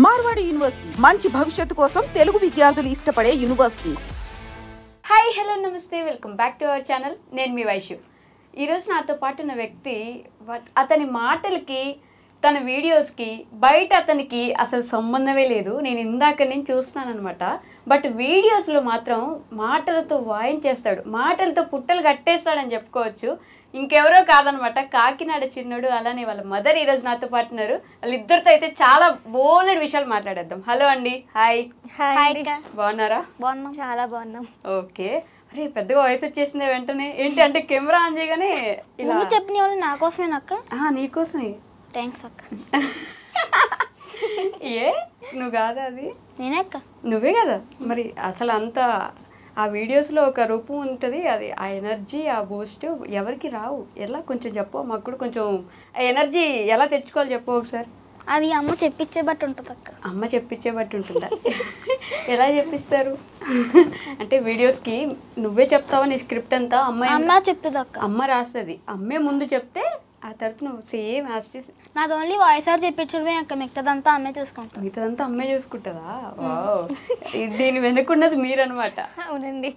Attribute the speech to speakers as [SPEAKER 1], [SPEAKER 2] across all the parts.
[SPEAKER 1] Marwadi university మంచి భవిష్యత్తు కోసం తెలుగు విద్యార్థులు ఇష్టపడే యూనివర్సిటీ.
[SPEAKER 2] హాయ్ హలో నమస్తే, welcome back to our channel. నేను మీ వైషు. ఈరోజు నాతో పాటు ఉన్న వ్యక్తి అతని మాటలకి తన వీడియోస్కి బయట అతనికి అసలు సంబంధమే లేదు. నేను ఇందాక నేను చూస్తున్నాను అనమాట. బట్ వీడియోస్లో మాత్రం మాటలతో వాయించేస్తాడు, మాటలతో పుట్టలు కట్టేస్తాడని చెప్పుకోవచ్చు. ఇంకెవరో కాదనమాట, కాకినాడ చిన్నోడు అలానే వాళ్ళ మదర్ ఈరోజు నాతో పాటు ఉన్నారు. వాళ్ళిద్దరితో అయితే చాలా బోలెడు విషయాలు మాట్లాడేద్దాం. హలో అండి. హాయ్. బాగున్నారా?
[SPEAKER 3] బాగున్నాం, చాలా బాగున్నాం.
[SPEAKER 2] ఓకే. అరే పెద్దగా వయసు వచ్చేసింది వెంటనే. ఏంటి అంటే కెమెరా ఆన్ చేయగానే ఇలా
[SPEAKER 3] చెప్పిన వాళ్ళు నా కోసమే అక్క.
[SPEAKER 2] నీకోసమే.
[SPEAKER 3] థ్యాంక్స్ అక్క.
[SPEAKER 2] ఏ నువ్వు కాదా అది?
[SPEAKER 3] నేనే అక్క.
[SPEAKER 2] నువ్వే కదా మరి. అసలు అంత ఆ వీడియోస్లో ఒక రూపం ఉంటుంది, అది ఆ ఎనర్జీ ఆ బూస్ట్ ఎవరికి రావు. ఎలా కొంచెం చెప్పు మాకు కూడా, కొంచెం ఆ ఎనర్జీ ఎలా తెచ్చుకోవాలి చెప్పు ఒకసారి.
[SPEAKER 3] అది అమ్మ చెప్పించే బట్టి ఉంటుంది అక్క.
[SPEAKER 2] అమ్మ చెప్పించే బట్టి ఉంటుందా? ఎలా చెప్పిస్తారు అంటే వీడియోస్కి నువ్వే చెప్తావా నీ స్క్రిప్ట్ అంతా?
[SPEAKER 3] అమ్మ చెప్తుంది అక్క.
[SPEAKER 2] అమ్మ రాస్తుంది, అమ్మే ముందు చెప్తే ఆ తర్వాత నువ్వు సేమ్ యాస్టీస్.
[SPEAKER 3] నాది ఓన్లీ వాయిస్ ఓవర్ చెప్పించడమే అక్క, మిగతాదంతా అమ్మే చూసుకుంటా.
[SPEAKER 2] మిగతాదంతా అమ్మే చూసుకుంటుందా? దీని వెనుకున్నది మీరనమాట.
[SPEAKER 3] అవునండి.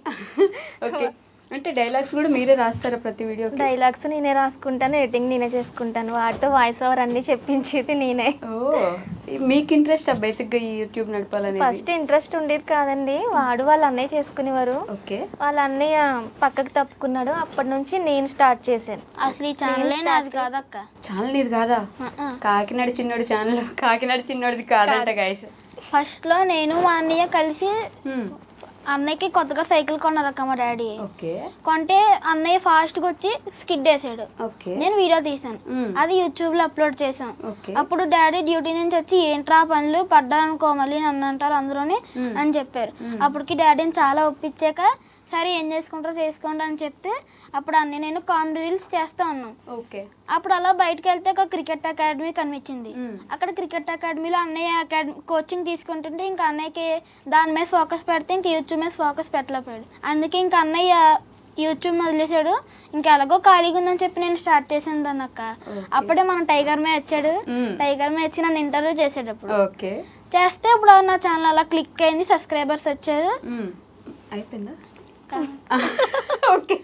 [SPEAKER 2] ఓకే. అంటే డైలాగ్స్ కూడా మీరే రాస్తారా ప్రతి వీడియో?
[SPEAKER 3] డైలాగ్స్ నేనే రాసుకుంటాను, ఎడిటింగ్ నేనే చేసుకుంటాను, వాటితో వాయిస్ ఓవర్ అన్ని చెప్పించేది నేనే.
[SPEAKER 2] ఓ, మీకు ఇంట్రెస్ట్ బేసిక్గా ఈ యూట్యూబ్ నడపాలని?
[SPEAKER 3] ఫస్ట్ ఇంట్రెస్ట్ ఉండేది కాదండి, వాళ్ళ అన్నయ్య చేసుకునేవారు.
[SPEAKER 2] ఓకే.
[SPEAKER 3] వాళ్ళ అన్నయ్య పక్కకు తప్పుకున్నాడు, అప్పటి నుంచి నేను స్టార్ట్ చేశాను. అసలు ఈ ఛానల్ నాది కాదక్క.
[SPEAKER 2] ఛానల్ నీది కాదా? కాకినాడ చిన్నోడు ఛానల్ కాకినాడ చిన్నోడిది కాదంట గైస్.
[SPEAKER 3] ఫస్ట్ లో నేను మా అన్నయ్య కలిసి, అన్నయ్యకి కొత్తగా సైకిల్ కొన్నారక్క మా డాడీ. కొంటే అన్నయ్య ఫాస్ట్ గా వచ్చి స్కిడ్ వేసాడు, నేను వీడియో తీసాను, అది యూట్యూబ్ లో అప్లోడ్ చేసాం. అప్పుడు డాడీ డ్యూటీ నుంచి వచ్చి ఏంట్రా పనులు పడ్డానుకో మళ్ళీ నన్ను అంటారు అందరూని అని చెప్పారు. అప్పటికి డాడీని చాలా ఒప్పించాక సరే ఏం చేసుకుంటారో చేసుకోండి అని చెప్తే అప్పుడు అన్నయ్య నేను కామెడీ రీల్స్ చేస్తా ఉన్నాం. అప్పుడు అలా బయటకు వెళ్తే ఒక క్రికెట్ అకాడమీ కనిపించింది. అక్కడ క్రికెట్ అకాడమీలో అన్నయ్య కోచింగ్ తీసుకుంటుంటే ఇంకా అన్నయ్యకి దాని మీద ఫోకస్ పెడితే ఇంకా యూట్యూబ్ మీద ఫోకస్ పెట్టలేకపోయాడు. అందుకే ఇంకా అన్నయ్య యూట్యూబ్ వదిలేసాడు. ఇంకా ఎలాగో ఖాళీగా ఉందని చెప్పి నేను స్టార్ట్ చేసాను దాన్ని అక్క. అప్పుడే మన టైగర్ మే వచ్చాడు, టైగర్ మే వచ్చి నన్ను ఇంటర్వ్యూ చేసాడు. అప్పుడు చేస్తే ఇప్పుడు నా ఛానల్ అలా క్లిక్ అయింది, సబ్స్క్రైబర్స్ వచ్చారు.
[SPEAKER 2] అయిపోయిందా? ఓకే.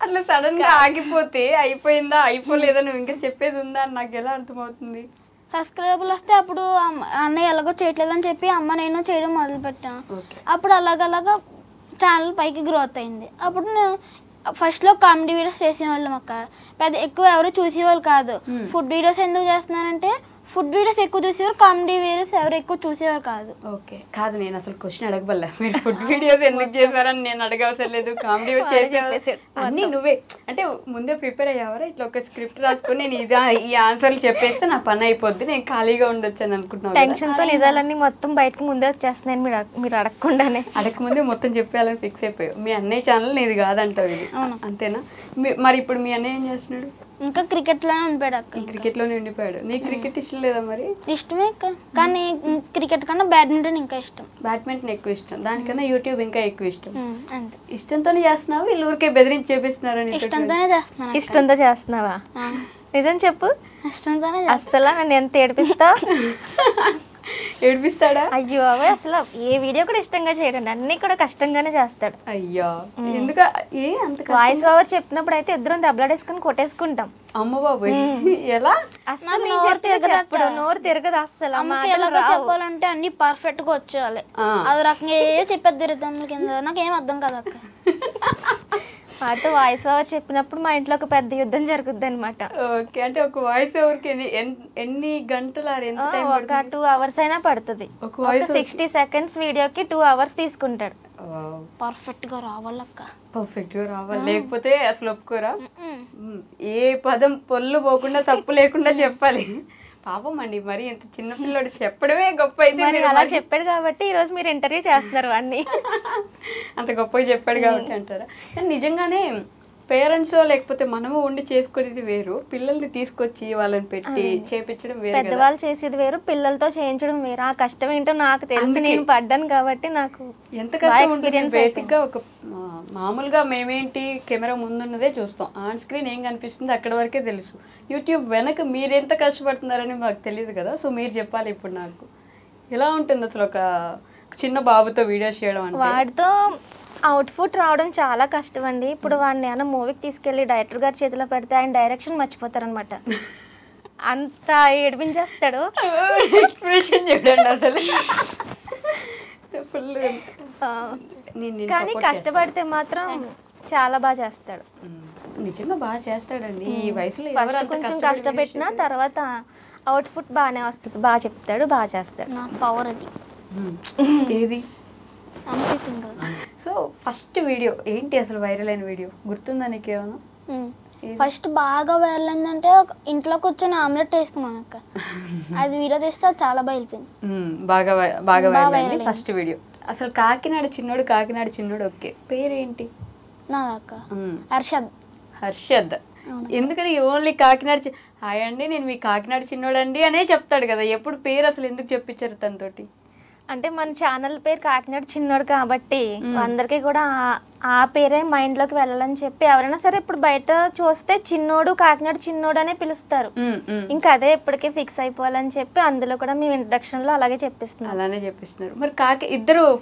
[SPEAKER 2] అట్లా సడన్ గా ఆగిపోతే అయిపోయిందా అయిపోలేదా నువ్వు ఇంకా చెప్పేది ఉందా అని నాకు ఎలా అర్థమవుతుంది?
[SPEAKER 3] సబ్స్క్రైబర్లు వస్తే అప్పుడు అన్నయ్య ఎలాగో చేయట్లేదని చెప్పి అమ్మ నేను చేయడం మొదలు పెట్టాను. అప్పుడు అలాగలాగా ఛానల్ పైకి గ్రోత్ అయింది. అప్పుడు నేను ఫస్ట్లో కామెడీ వీడియోస్ చేసేవాళ్ళం అక్క, పెద్ద ఎక్కువ ఎవరు చూసేవాళ్ళు కాదు. ఫుడ్ వీడియోస్ ఎందుకు చేస్తున్నానంటే ఫుడ్ వీడియోస్ ఎక్కువ చూసేవారు, కామెడీ వీడియోస్ ఎవరు ఎక్కువ చూసేవారు కాదు.
[SPEAKER 2] ఓకే. కాదు, నేను అసలు క్వశ్చన్ అడగబల్లా. మీరు ఫుడ్ వీడియోస్ ఎందుకు చేశారని నేను అడగవసరం లేదు, కామెడీ చేసేవారు అన్నీ నువ్వే. అంటే ముందే ప్రిపేర్ అయ్యావరా? ఇట్లా ఒక స్క్రిప్ట్ రాసుకొని నేను ఈ ఆన్సర్లు చెప్పేస్తే నా పని అయిపోద్ది, నేను ఖాళీగా ఉండొచ్చు అని అనుకుంటున్నాను.
[SPEAKER 3] టెన్షన్తో నిజాలన్నీ మొత్తం బయటకు ముందే వచ్చేస్తున్నాను మీరు అడగకుండానే.
[SPEAKER 2] అడగకముందే మొత్తం చెప్పేయాలని ఫిక్స్ అయిపోయావు. మీ అన్నయ్య ఛానల్ నీది కాదంటావు ఇది, అంతేనా? మరి ఇప్పుడు మీ అన్నయ్య ఏం చేస్తున్నాడు?
[SPEAKER 3] ఇంకా క్రికెట్ లోనే ఉండిపోయాడు అక్క.
[SPEAKER 2] క్రికెట్ లోనే ఉండిపోయాడు. నీ క్రికెట్ ఇష్టం లేదా మరి?
[SPEAKER 3] ఇష్టమే కానీ క్రికెట్ కన్నా బ్యాడ్మింటన్ ఇంకా ఇష్టం.
[SPEAKER 2] బ్యాడ్మింటన్ ఎక్కువ ఇష్టం, దానికన్నా యూట్యూబ్ ఇంకా ఎక్కువ ఇష్టం. ఇష్టంతోనే చేస్తున్నావు, వీళ్ళు ఊరికే బెదిరించి చేపిస్తున్నారని?
[SPEAKER 3] ఇష్టంతోనే చేస్తున్నాను.
[SPEAKER 4] ఇష్టంతో చేస్తున్నావా? నిజం చెప్పు.
[SPEAKER 3] ఇష్టంతోనే.
[SPEAKER 4] అస్సలు నన్ను ఎంత ఏడిపిస్తావు?
[SPEAKER 2] ఏడిపిస్తాడా?
[SPEAKER 4] అయ్యో అవే, అసలు ఏ వీడియో కూడా ఇష్టంగా చేయడండి, అన్ని కూడా కష్టంగానే చేస్తాడు.
[SPEAKER 2] అయ్యో ఎందుకు? ఏ అంత
[SPEAKER 4] వాయిస్ ఓవర్ చెప్పినప్పుడు అయితే ఇద్దరం దెబ్బలాడేసుకుని కొట్టేసుకుంటాం.
[SPEAKER 2] అమ్మ బాబు ఎలా?
[SPEAKER 4] అసలు నోరు తిరగదు అస్సలు.
[SPEAKER 3] చెప్పాలంటే అన్ని పర్ఫెక్ట్ గా వచ్చేయాలి, అది రకంగా చెప్పేది తిరుగుతాం కింద, నాకేం అర్థం కదా అక్క.
[SPEAKER 4] వాటితో వాయిస్ ఓవర్ చెప్పినప్పుడు మా ఇంట్లో ఒక పెద్ద యుద్ధం జరుగుద్ది అనమాట.
[SPEAKER 2] ఓకే. అంటే ఒక వాయిస్ ఓవర్ కి ఎన్ని గంటలు?
[SPEAKER 4] ఒక 2 hours అయినా పడుతుంది. ఒక 60 seconds వీడియోకి 2 hours తీసుకుంటాడు.
[SPEAKER 3] పర్ఫెక్ట్ గా రావాలక్క,
[SPEAKER 2] పర్ఫెక్ట్ గా రావాలి, లేకపోతే అసలు ఒప్పుకోరా? ఏ పదం పొల్లు పోకుండా తప్పు లేకుండా చెప్పాలి. పాపం అండి, మరి ఎంత చిన్నపిల్లడు చెప్పడమే గొప్ప. అయితే
[SPEAKER 4] అలా చెప్పాడు కాబట్టి ఈరోజు మీరు ఇంటర్వ్యూ చేస్తున్నారు అన్ని.
[SPEAKER 2] అంత గొప్పగా చెప్పాడు కాబట్టి అంటారా? నిజంగానే పేరెంట్స్ లేకపోతే మనము ఉండి చేసుకునేది వేరు, పిల్లల్ని తీసుకొచ్చి వాళ్ళని పెట్టి చేపించడం వేరు.
[SPEAKER 4] పెద్దవాళ్ళు చేసేది వేరు, పిల్లలతో చేయించడం వేరు. ఆ కష్టం ఏంటో నాకు తెలుసు, నేను పడ్డాను కాబట్టి నాకు
[SPEAKER 2] ఎంత కష్టం ఉంటుంది. బేసిక్ గా ఒక మామూలుగా మేమేంటి కెమెరా ముందున్నదే చూస్తాం, ఆన్ స్క్రీన్ ఏం కనిపిస్తుంది అక్కడ వరకే తెలుసు. యూట్యూబ్ వెనక మీరెంత కష్టపడుతున్నారని మాకు తెలియదు కదా, సో మీరు చెప్పాలి ఇప్పుడు నాకు. ఎలా ఉంటుంది అసలు ఒక చిన్న బాబుతో వీడియో చేయడం అంటే?
[SPEAKER 4] వాడితో అవుట్పుట్ రావడం చాలా కష్టం అండి. ఇప్పుడు వాడిని ఏమైనా మూవీకి తీసుకెళ్ళి డైరెక్టర్ గారి చేతిలో పెడితే ఆయన డైరెక్షన్ మర్చిపోతారనమాట, అంత ఏడిపించేస్తాడు.
[SPEAKER 2] ఎక్స్ప్రెషన్ చూడండి అసలు ఫుల్.
[SPEAKER 4] కానీ కష్టపడితే మాత్రం చాలా బాగా చేస్తాడు.
[SPEAKER 2] నిజంగా బాగా చేస్తాడండి ఈ వయసులో.
[SPEAKER 4] ఫస్ట్ కొంచెం కష్టపెట్టినా తర్వాత అవుట్పుట్ బాగానే వస్తుంది, బాగా చెప్తాడు, బాగా చేస్తాడు.
[SPEAKER 3] నా పవర్ అది.
[SPEAKER 2] ఏది?
[SPEAKER 3] అమ్మ చెప్పింది కదా.
[SPEAKER 2] సో ఫస్ట్ వీడియో ఏంటి అసలు వైరల్ అయిన వీడియో గుర్తుందా నీకేమన్నా?
[SPEAKER 3] ఫస్ట్ బాగా వైరల్ అయిందంటే ఇంట్లో కూర్చొని ఆమ్లెట్ వేసుకున్నాను అక్క. అది వీడియో తీస్తే చాలా బాగా వెళ్ళిపోయింది.
[SPEAKER 2] బాగా వైరల్ అయింది ఫస్ట్ వీడియో. అసలు కాకినాడ చిన్నోడు ఓకే, పేరేంటి?
[SPEAKER 3] నాదక్క హర్షద్.
[SPEAKER 2] హర్షద్. ఎందుకని ఓన్లీ కాకినాడ హాయ్ అండి నేను మీ కాకినాడ చిన్నోడండి అనే చెప్తాడు కదా, ఎప్పుడు పేరు అసలు ఎందుకు చెప్పించారు తనతోటి?
[SPEAKER 4] అంటే మన ఛానల్ పేరు కాకినాడ చిన్నోడు కాబట్టి అందరికీ కూడా ఆ పేరే మైండ్ లోకి వెళ్ళాలని చెప్పి ఎవరైనా సరే ఇప్పుడు బయట చూస్తే చిన్నోడు కాకినాడ చిన్నోడు అనే పిలుస్తారు. ఇంకా అదే ఇప్పటికే ఫిక్స్ అయిపోవాలని చెప్పి అందులో కూడా మేము ఇంట్రడక్షన్ లో అలాగే చెప్పిస్తున్నాం.
[SPEAKER 2] అలానే చెప్పిస్తున్నారు. మరి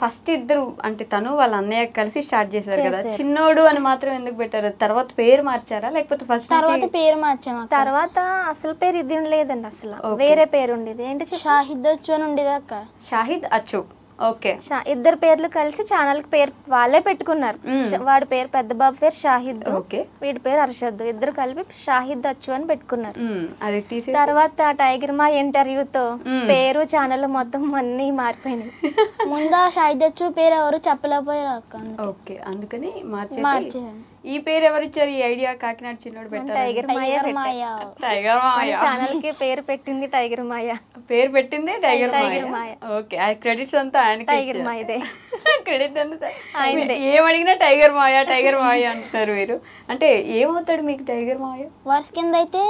[SPEAKER 2] ఫస్ట్ ఇద్దరు అంటే తను వాళ్ళ అన్నయ్య కలిసి స్టార్ట్ చేశారు కదా, చిన్నోడు అని మాత్రం ఎందుకు పెట్టారు? తర్వాత పేరు మార్చారా లేకపోతే ఫస్ట్
[SPEAKER 3] తర్వాత పేరు మార్చాము.
[SPEAKER 4] తర్వాత అసలు పేరు ఇది లేదండి, అసలు వేరే పేరు ఉండేది. ఏంటి?
[SPEAKER 3] షాహిద్ అచ్చు అని ఉండేది అక్క.
[SPEAKER 2] షాహిద్ అచ్చు. ఓకే.
[SPEAKER 4] ఇద్దరు పేర్లు కలిసి ఛానల్ కి పేరు వాళ్ళే పెట్టుకున్నారు. వాడి పేరు పెద్ద బాబు పేరు షాహిద్, వీడి పేరు హర్షద్. ఇద్దరు కలిపి షాహిద్ అచ్చు అని పెట్టుకున్నారు. తర్వాత టైగర్ మా ఇంటర్వ్యూతో పేరు ఛానల్ మొత్తం అన్ని మారిపోయినాయి.
[SPEAKER 3] ముందు షాహిద్ అచ్చు పేరు ఎవరు చెప్పలేకపోయారు అక్క.
[SPEAKER 2] ఓకే, అందుకని మార్చేసారు. ఈ పేరు ఎవరు ఇచ్చారు? ఈ ఐడియా కాకినాడ చిన్నోడు పెట్టారు.
[SPEAKER 4] టైగర్ మాయ ఛానల్ కి పేరు పెట్టింది టైగర్ మాయ.
[SPEAKER 2] టైగర్ మాయ. ఓకే, ఆ క్రెడిట్స్ అంతా ఆయనకి.
[SPEAKER 4] టైగర్ మాయదే
[SPEAKER 2] క్రెడిట్ అంతా ఆయనదే. ఏమడిగినా టైగర్ మాయ అంటారు మీరు. అంటే ఏమవుతాడు మీకు టైగర్ మాయ?
[SPEAKER 3] వర్స్ కింద అయితే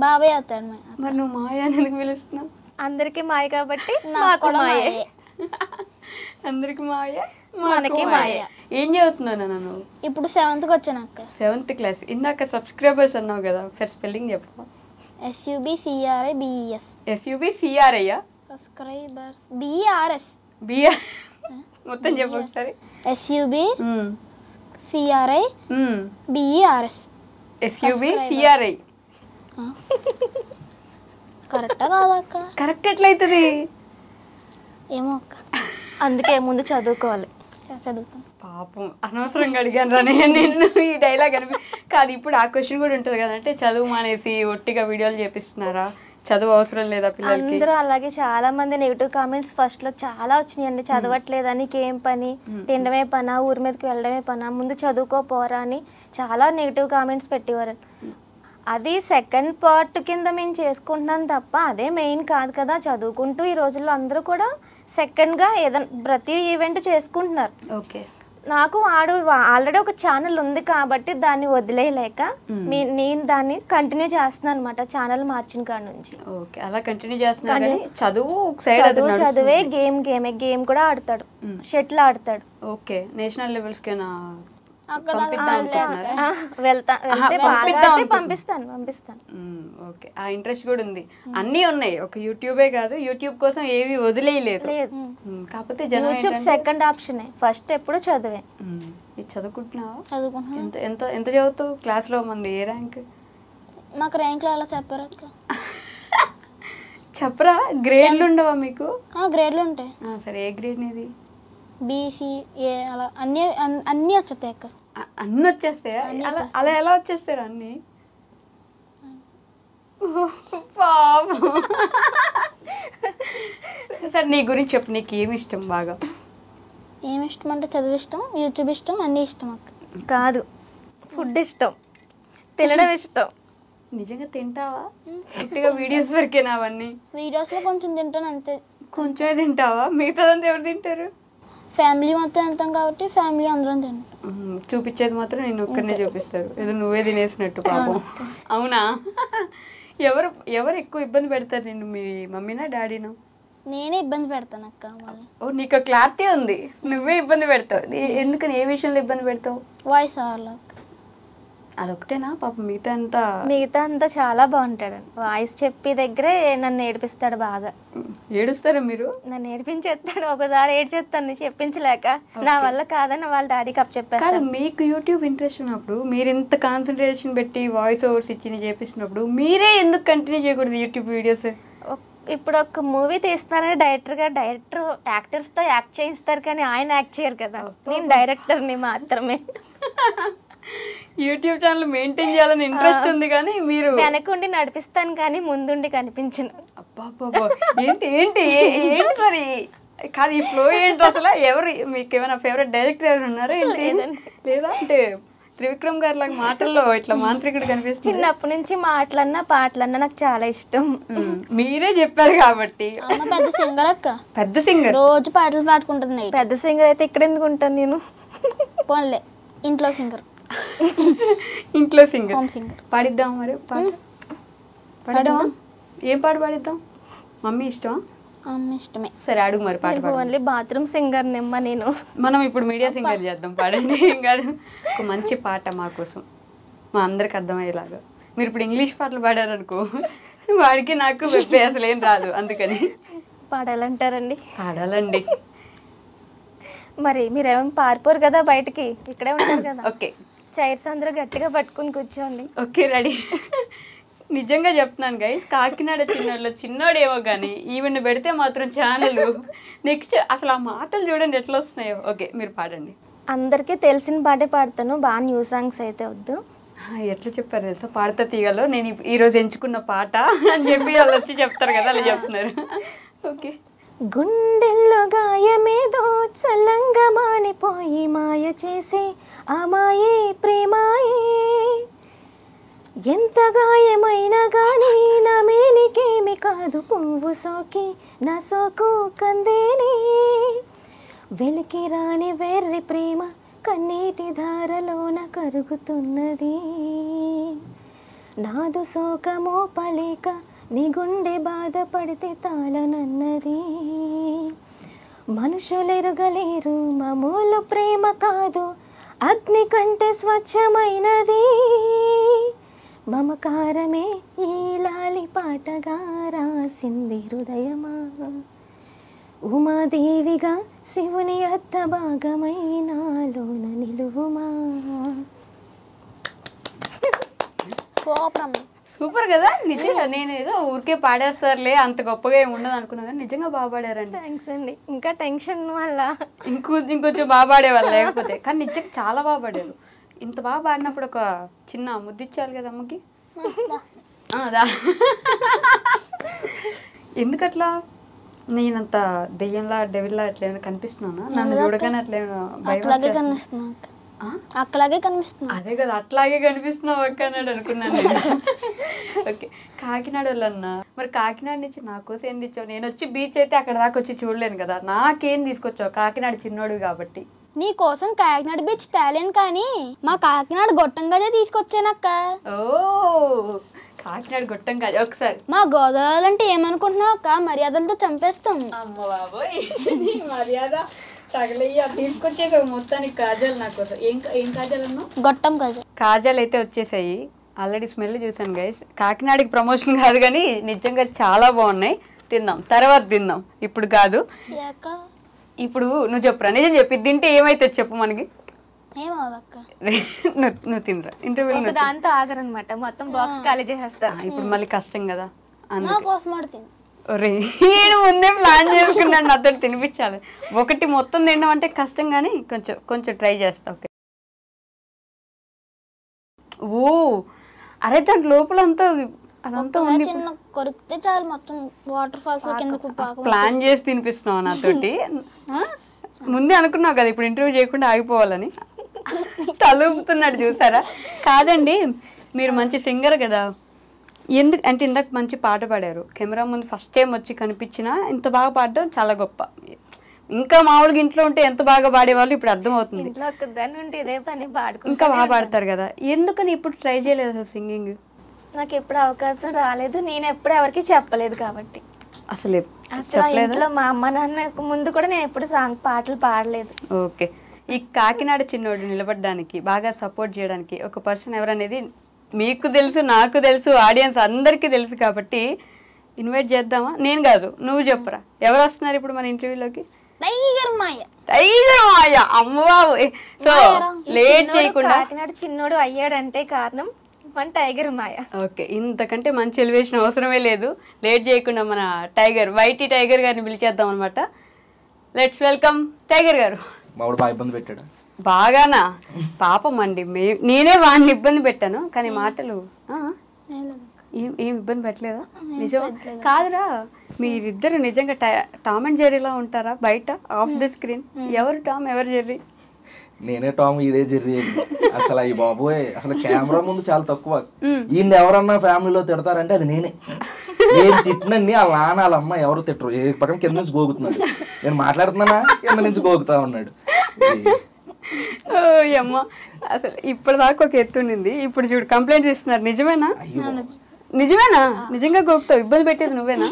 [SPEAKER 3] బాబాయ్ అవుతాడు.
[SPEAKER 2] మరి నువ్వు మాయ అని ఎందుకు పిలుస్తున్నావు?
[SPEAKER 4] అందరికి మాయ కాబట్టి నాకు మాయే.
[SPEAKER 2] అందరికి మాయ
[SPEAKER 4] మనకి మాయ.
[SPEAKER 2] ఏం చదువుతున్నాను నన్ను?
[SPEAKER 3] ఇప్పుడు 7th వచ్చాను అక్క.
[SPEAKER 2] 7th class. ఇందాక సబ్స్క్రైబర్స్ అన్నావు కదా, ఒకసారి స్పెల్లింగ్ చెప్పు.
[SPEAKER 3] SUBCRIBES.
[SPEAKER 2] SUBCRI
[SPEAKER 3] subscribers BERS.
[SPEAKER 2] మొత్తం చెప్పు ఒకసారి.
[SPEAKER 3] SUBCRIBERS.
[SPEAKER 2] SUBCRI
[SPEAKER 3] కరెక్టా కాదా అక్క?
[SPEAKER 2] కరెక్ట్ ఎట్లయితుంది
[SPEAKER 3] ఏమో అక్క,
[SPEAKER 4] అందుకే ముందు చదువుకోవాలి.
[SPEAKER 3] చదువుతాం.
[SPEAKER 2] పాపం అనవసరంగా అడిగాను రా నేను ఈ డైలాగ్ అని. కాదు, ఇప్పుడు ఆ క్వశ్చన్ కూడా ఉంటుంది కదా, అంటే చదువు మానేసి ఒట్టిగా వీడియోలు చేపిస్తున్నారా, చదువు అవసరం లేదా పిల్లలకి?
[SPEAKER 4] అందరూ అలాగే చాలా మంది నెగిటివ్ కామెంట్స్ ఫస్ట్ లో చాలా వచ్చినాయండి. చదవట్లేదా, నీకేం పని, తినడమే పనా, ఊరి మీదకి వెళ్ళడమే పనా, ముందు చదువుకోపోరా అని చాలా నెగిటివ్ కామెంట్స్ పెట్టేవారు. అది సెకండ్ పార్ట్ కింద మేము చేసుకుంటున్నాం తప్ప అదే మెయిన్ కాదు కదా. చదువుకుంటూ ఈ రోజుల్లో అందరూ కూడా సెకండ్గా ఏదైనా ప్రతి ఈవెంట్ చేసుకుంటున్నారు.
[SPEAKER 2] ఓకే,
[SPEAKER 4] నాకు ఆల్రెడీ ఒక ఛానల్ ఉంది కాబట్టి దాన్ని వదిలేయలేక నేను దాన్ని కంటిన్యూ చేస్తున్నాను అనమాట, ఛానల్ మార్చిన కాడ నుంచి.
[SPEAKER 2] ఓకే, అలా కంటిన్యూ చేస్తున్నాను.
[SPEAKER 4] చదువే గేమ్ కూడా ఆడతాడు, షటిల్ ఆడతాడు.
[SPEAKER 2] ఓకే, నేషనల్ లెవెల్స్కేనా
[SPEAKER 4] పంపిస్తాను.
[SPEAKER 2] ఓకే, ఆ ఇంట్రెస్ట్ కూడా ఉంది. అన్నీ ఉన్నాయి, ఒక యూట్యూబే కాదు, యూట్యూబ్ కోసం ఏవి వదిలేయలేదు. కాకపోతే
[SPEAKER 4] యూట్యూబ్ సెకండ్ ఆప్షన్, ఫస్ట్ ఎప్పుడు చదివే.
[SPEAKER 2] చదువుకుంటున్నావా?
[SPEAKER 3] చదువుకుంటున్నా.
[SPEAKER 2] ఎంత చదువుతావు? క్లాస్ లో మంది ఏ ర్యాంక్?
[SPEAKER 3] మాకు ర్యాంకులు అలా చెప్పారు అక్క.
[SPEAKER 2] చెప్పరా? గ్రేడ్లు ఉండవా మీకు?
[SPEAKER 3] గ్రేడ్లు ఉంటాయి.
[SPEAKER 2] సరే, ఏ గ్రేడ్ నీది?
[SPEAKER 3] BCA అలా అన్నీ వచ్చేస్తాయి అక్క.
[SPEAKER 2] అన్నీ వచ్చేస్తాయా? అలా ఎలా వచ్చేస్తారా అన్నీ? సరే, నీ గురించి చెప్పు, నీకు ఏమి ఇష్టం బాగా?
[SPEAKER 3] ఏమి ఇష్టం అంటే చదువు ఇష్టం, యూట్యూబ్ ఇష్టం, అన్నీ ఇష్టం అక్క.
[SPEAKER 4] కాదు, ఫుడ్ ఇష్టం, తినడం ఇష్టం.
[SPEAKER 2] నిజంగా తింటావా? పుట్టిగా వీడియోస్ వరకేనా అవన్నీ?
[SPEAKER 3] వీడియోస్లో కొంచెం తింటాను అంతే.
[SPEAKER 2] కొంచెమే తింటావా? మిగతాదంతా ఎవరు తింటారు?
[SPEAKER 3] ఫ్యామిలీ మొత్తం వెళ్తాం కాబట్టి ఫ్యామిలీ అందరం తింటాం.
[SPEAKER 2] చూపించేది మాత్రం నేను ఒక్కనే చూపిస్తారు, ఏదో నువ్వే తినేసినట్టు పాపం. అవునా? ఎవరు ఎక్కువ ఇబ్బంది పెడతారు నిన్ను, మీ మమ్మీనా డాడీనా?
[SPEAKER 3] నేనే ఇబ్బంది పెడతాను అక్క మళ్ళీ.
[SPEAKER 2] ఓ నీకు క్లారిటీ ఉంది, నువ్వే ఇబ్బంది పెడతావు. ఎందుకని, ఏ విషయంలో ఇబ్బంది పెడతావు?
[SPEAKER 3] వాయిస్ ఓవర్లో అక్క.
[SPEAKER 2] అదొకటేనా పాపం?
[SPEAKER 4] మిగతా అంతా చాలా బాగుంటాడండి. వాయిస్ చెప్పి దగ్గరే నన్ను ఏడిపిస్తాడు బాగా.
[SPEAKER 2] ఏడుస్తారా మీరు?
[SPEAKER 4] నన్ను ఏడిపించేస్తాడు, ఒకసారి ఏడ్చేస్తాను చెప్పించలేక. నా వల్ల కాదని వాళ్ళ డాడీకి అప్ చెప్పేస్తాను.
[SPEAKER 2] మీకు యూట్యూబ్ ఇంట్రెస్ట్ ఉన్నప్పుడు, మీరు ఇంత కాన్సన్ట్రేషన్ పెట్టి వాయిస్ ఓవర్స్ ఇచ్చి చేపిస్తున్నప్పుడు మీరే ఎందుకు కంటిన్యూ చేయకూడదు యూట్యూబ్ వీడియోస్?
[SPEAKER 4] ఇప్పుడు ఒక మూవీ తీస్తారని డైరెక్టర్ యాక్టర్స్ తో యాక్ట్ చేయిస్తారు, కానీ ఆయన యాక్ట్ చేయరు కదా. నేను డైరెక్టర్ని మాత్రమే.
[SPEAKER 2] యూట్యూబ్ ఛానల్ మెయింటైన్ చేయాలని ఇంట్రెస్ట్ ఉంది, కానీ మీరు
[SPEAKER 4] వెనకుండి నడిపిస్తాను కానీ ముందుండి కనిపించను.
[SPEAKER 2] అబ్బా ఏంటి ఏంటి ఏంటి మరి కాదు, ఈ ఫ్లో ఏంటి అసలు? ఎవరు మీకు ఏమైనా ఫేవరెట్ డైరెక్టర్ ఎవరు ఉన్నారా ఏంటి? లేదా అంటే త్రివిక్రమ్ గారి లాగా మాటల్లో ఇట్లా మాంత్రికుడు కనిపిస్తుంది.
[SPEAKER 4] చిన్నప్పటి నుంచి మాటలన్నా పాటలన్నా నాకు చాలా ఇష్టం.
[SPEAKER 2] మీరే చెప్పారు కాబట్టి.
[SPEAKER 3] పెద్ద సింగర్ అక్క,
[SPEAKER 2] పెద్ద సింగర్,
[SPEAKER 3] రోజు పాటలు పాడుకుంటుంది.
[SPEAKER 4] పెద్ద సింగర్ అయితే ఇక్కడ ఎందుకు ఉంటాను నేను?
[SPEAKER 3] పోన్లే, ఇంట్లో సింగర్.
[SPEAKER 2] ఇంట్లో సింగర్,
[SPEAKER 3] హోమ్ సింగర్.
[SPEAKER 2] పాడిద్దాం మరి, పాడిద్దాం. ఏం పాట పాడిద్దాం? మమ్మీ ఇష్టమా?
[SPEAKER 3] ఇష్టమే.
[SPEAKER 2] సరే అడుగు మరి పాట.
[SPEAKER 4] ఓన్లీ బాత్రూమ్ సింగర్ నిమ్మ నేను.
[SPEAKER 2] మనం ఇప్పుడు మీడియా సింగర్ చేద్దాం, పాడండి. ఏం కాదు, ఒక మంచి పాట మా కోసం, మా అందరికి అర్థమయ్యేలాగా. మీరు ఇప్పుడు ఇంగ్లీష్ పాటలు పాడారనుకో, వాడికి నాకు వెప్పే అసలు ఏం రాదు, అందుకని.
[SPEAKER 4] పాడాలంటారండి?
[SPEAKER 2] పాడాలండి.
[SPEAKER 4] మరి మీరేమో పారిపోరు కదా బయటికి, ఇక్కడే ఉంటారు కదా.
[SPEAKER 2] ఓకే,
[SPEAKER 4] చైర్స్ అందరూ గట్టిగా పట్టుకుని కూర్చోండి.
[SPEAKER 2] Okay ready. నిజంగా చెప్తున్నాను గైస్, కాకినాడ చిన్నోడేమో కానీ ఈవెన్ పెడితే మాత్రం ఛానల్ నెక్స్ట్ అసలు ఆ మాటలు చూడండి ఎట్లా వస్తున్నాయో. ఓకే మీరు పాడండి.
[SPEAKER 4] అందరికీ తెలిసిన పాటే పాడతాను, బాగా న్యూ సాంగ్స్ అయితే వద్దు.
[SPEAKER 2] ఎట్లా చెప్పారు తెలుసా? పాడతా తీగలో నేను ఈరోజు ఎంచుకున్న పాట అని చెప్పి వాళ్ళు వచ్చి చెప్తారు కదా, అలా చెప్తున్నారు. ఓకే.
[SPEAKER 4] గుండెల్లో గాయమేదో చల్లంగా మానిపోయి మాయ చేసి ఆ మాయే ప్రేమాయే, ఎంత గాయమైనా గానీ నా మేనికేమి కాదు, పువ్వు సోకి నా సోకు కందేని, వెలికి రాని వెర్రి ప్రేమ కన్నీటి ధారలోన కరుగుతున్నది, నాదు సోకమో పలేక నీ గుండె బాధపడితే తాళనన్నది, మనుషులెరుగలేరు మామూలు ప్రేమ కాదు, అగ్ని కంటే స్వచ్ఛమైనది, మమకారమే ఈ లాలి పాటగా రాసింది హృదయమా, ఉమాదేవిగా శివుని అత్త భాగమైనాలోన నిలువుమా.
[SPEAKER 2] సూపర్ కదా నిజంగా. నేను ఏదో ఊరికే పాడేస్తారులే, అంత గొప్పగా ఏమి ఉండదు అనుకున్నా, కానీ నిజంగా బాగా పాడారండి.
[SPEAKER 4] థ్యాంక్స్ అండి. ఇంకా టెన్షన్ వల్ల
[SPEAKER 2] ఇంకొంచెం బాగా పాడేవాళ్ళు లేకపోతే, కానీ నిజంగా చాలా బాగా పాడారు. ఇంత బాగా పాడినప్పుడు ఒక చిన్న ముద్దిచ్చాలి కదా అమ్మకి. ఎందుకట్లా? నేనంత దెయ్యంలా డెవిల్లా అట్లా ఏమైనా కనిపిస్తున్నానా? నన్ను చూడగానే అట్లా
[SPEAKER 3] అక్కలాగే కనిపిస్తుంది.
[SPEAKER 2] అదే కదా, అట్లాగే కనిపిస్తున్నావు అక్క అన్నాడు అనుకున్నాను నేను. ఓకే, కాకినాడ వాళ్ళన్నా మరి కాకినాడ నుంచి నా కోసం ఏం తెచ్చావు? నేను వచ్చి బీచ్ అయితే అక్కడ దాకా వచ్చి చూడలేను కదా, నాకేం తీసుకొచ్చావు? కాకినాడ చిన్నోడు కాబట్టి
[SPEAKER 3] నీ కోసం కాకినాడ బీచ్ తేలేను, కానీ మా కాకినాడ గొట్టంగానే తీసుకొచ్చానక్క.
[SPEAKER 2] ఓ కాకినాడ గొట్టం కాదు. ఒకసారి
[SPEAKER 3] మా గోదావరి అంటే ఏమనుకుంటున్నావు అక్క? మర్యాదలతో చంపేస్తాం.
[SPEAKER 2] అమ్మ బాబోయ్, మర్యాద తగలయ్యా. తీసుకొచ్చేసావు మొత్తానికి కాజల్ నా కోసం. ఏం కాజల్ అన్నావు?
[SPEAKER 3] గొట్టం కాజల్.
[SPEAKER 2] కాజల్ అయితే వచ్చేసాయి. ఆల్రెడీ స్మెల్ చూసాను గైస్. కాకినాడకి ప్రమోషన్ కాదు కానీ నిజంగా చాలా బాగున్నాయి. తిందాం, తర్వాత తిందాం, ఇప్పుడు కాదు. ఇప్పుడు నువ్వు చెప్పురా, నిజం చెప్పి తింటే ఏమైతే చెప్పు మనకి. నువ్వు తినరా ఇంటర్వ్యూలో
[SPEAKER 4] దాంతో ఆగరనమాట, మొత్తం బాక్స్ ఖాళీ చేసేస్తా.
[SPEAKER 2] ఇప్పుడు మళ్ళీ కష్టం కదా. నేను ముందే ప్లాన్ చేసుకున్నాను, నాతో తినిపించాలి. ఒకటి మొత్తం తినడం అంటే కష్టం, కానీ కొంచెం ట్రై చేస్తా. ఓకే. ఓ అరే, దాంట్ లోపల అంతా అదంతా ఉంది.
[SPEAKER 3] కొరికితే చాలు మొత్తం వాటర్ ఫాల్స్ కిందకు
[SPEAKER 2] ప్లాన్ చేసి తినిపిస్తున్నావు నాతోటి. ముందే అనుకున్నావు కదా ఇప్పుడు ఇంటర్వ్యూ చేయకుండా ఆగిపోవాలని. తలూపుతున్నాడు చూసారా? కాదండి, మీరు మంచి సింగర్ కదా, ఎందుకు అంటే ఇందాక మంచి పాట పాడారు. కెమెరా ముందు ఫస్ట్ టైం వచ్చి కనిపించినా ఇంత బాగా పాడడం చాలా గొప్ప. ఇంకా మామూలుగా ఇంట్లో ఉంటే ఎంత బాగా పాడేవాళ్ళు ఇప్పుడు అర్థమవుతుంది. ఇంకా బాగా పాడతారు కదా, ఎందుకని ఇప్పుడు ట్రై చేయలేదు అసలు సింగింగ్?
[SPEAKER 4] నాకు ఎప్పుడు అవకాశం రాలేదు, నేను ఎప్పుడు ఎవరికి చెప్పలేదు కాబట్టి.
[SPEAKER 2] అసలు
[SPEAKER 4] అసలు ఇంట్లో మా అమ్మ నాన్న ముందు కూడా నేను ఎప్పుడు సాంగ్ పాటలు పాడలేదు.
[SPEAKER 2] ఓకే. ఈ కాకినాడ చిన్నోడు నిలబడడానికి బాగా సపోర్ట్ చేయడానికి ఒక పర్సన్ ఎవరనేది మీకు తెలుసు, నాకు తెలుసు, ఆడియన్స్ అందరికీ తెలుసు కాబట్టి ఇన్వైట్ చేద్దామా? నేను కాదు, నువ్వు చెప్పురా. ఎవరు వస్తున్నారు ఇప్పుడు మన ఇంటర్వ్యూలోకి?
[SPEAKER 3] టైగర్ మాయ.
[SPEAKER 2] టైగర్ మాయ. అమ్మబాబు. సో లేట్ చేయకుండా
[SPEAKER 4] కాకినాడ చిన్నోడు అయ్యాడంటే కారణం మన టైగర్ మాయ.
[SPEAKER 2] ఓకే, ఇంతకంటే మంచి ఎలివేషన్ అవసరమే లేదు. లేట్ చేయకుండా మన టైగర్, వైటీ టైగర్ గారిని పిలిచేద్దాం అనమాట. లెట్స్ వెల్కమ్ టైగర్ గారు.
[SPEAKER 5] మావాడు బాగా ఇబ్బంది పెట్టాడు.
[SPEAKER 2] బాగానా? పాపం అండి, నేనే వాడిని ఇబ్బంది పెట్టాను, కానీ మాటలు ఏం ఇబ్బంది పెట్టలేదా? నిజం కాదురా, మీరిద్దరు నిజంగా టామ్ అండ్ జెర్రీలా ఉంటారా బయట ఆఫ్ ది స్క్రీన్? ఎవరు టామ్, ఎవరు జెర్రీ?
[SPEAKER 5] నేనే టామ్, ఈడే జెర్రీ. అసలు అయ్యి బాబోయ్, అసలు కెమెరా ముందు చాలా తక్కువ. ఈయన ఎవరన్నా ఫ్యామిలీలో తిడతారంటే అది నేనే. నేను తిట్టినండి వాళ్ళ నాన్న వాళ్ళ అమ్మ ఎవరు తిట్టరు. ఏ పక్కన కింద నుంచి గోగుతున్నాడు, నేను మాట్లాడుతున్నానా కింద నుంచి గోగుతా ఉన్నాడు.
[SPEAKER 2] అమ్మ అసలు ఇప్పటిదాకా ఒక ఎత్తుండింది, ఇప్పుడు చూడు కంప్లైంట్ ఇస్తున్నారు. నిజమేనా? నిజమేనా? నిజంగా గోపుతావు, ఇబ్బంది పెట్టేది నువ్వేనా?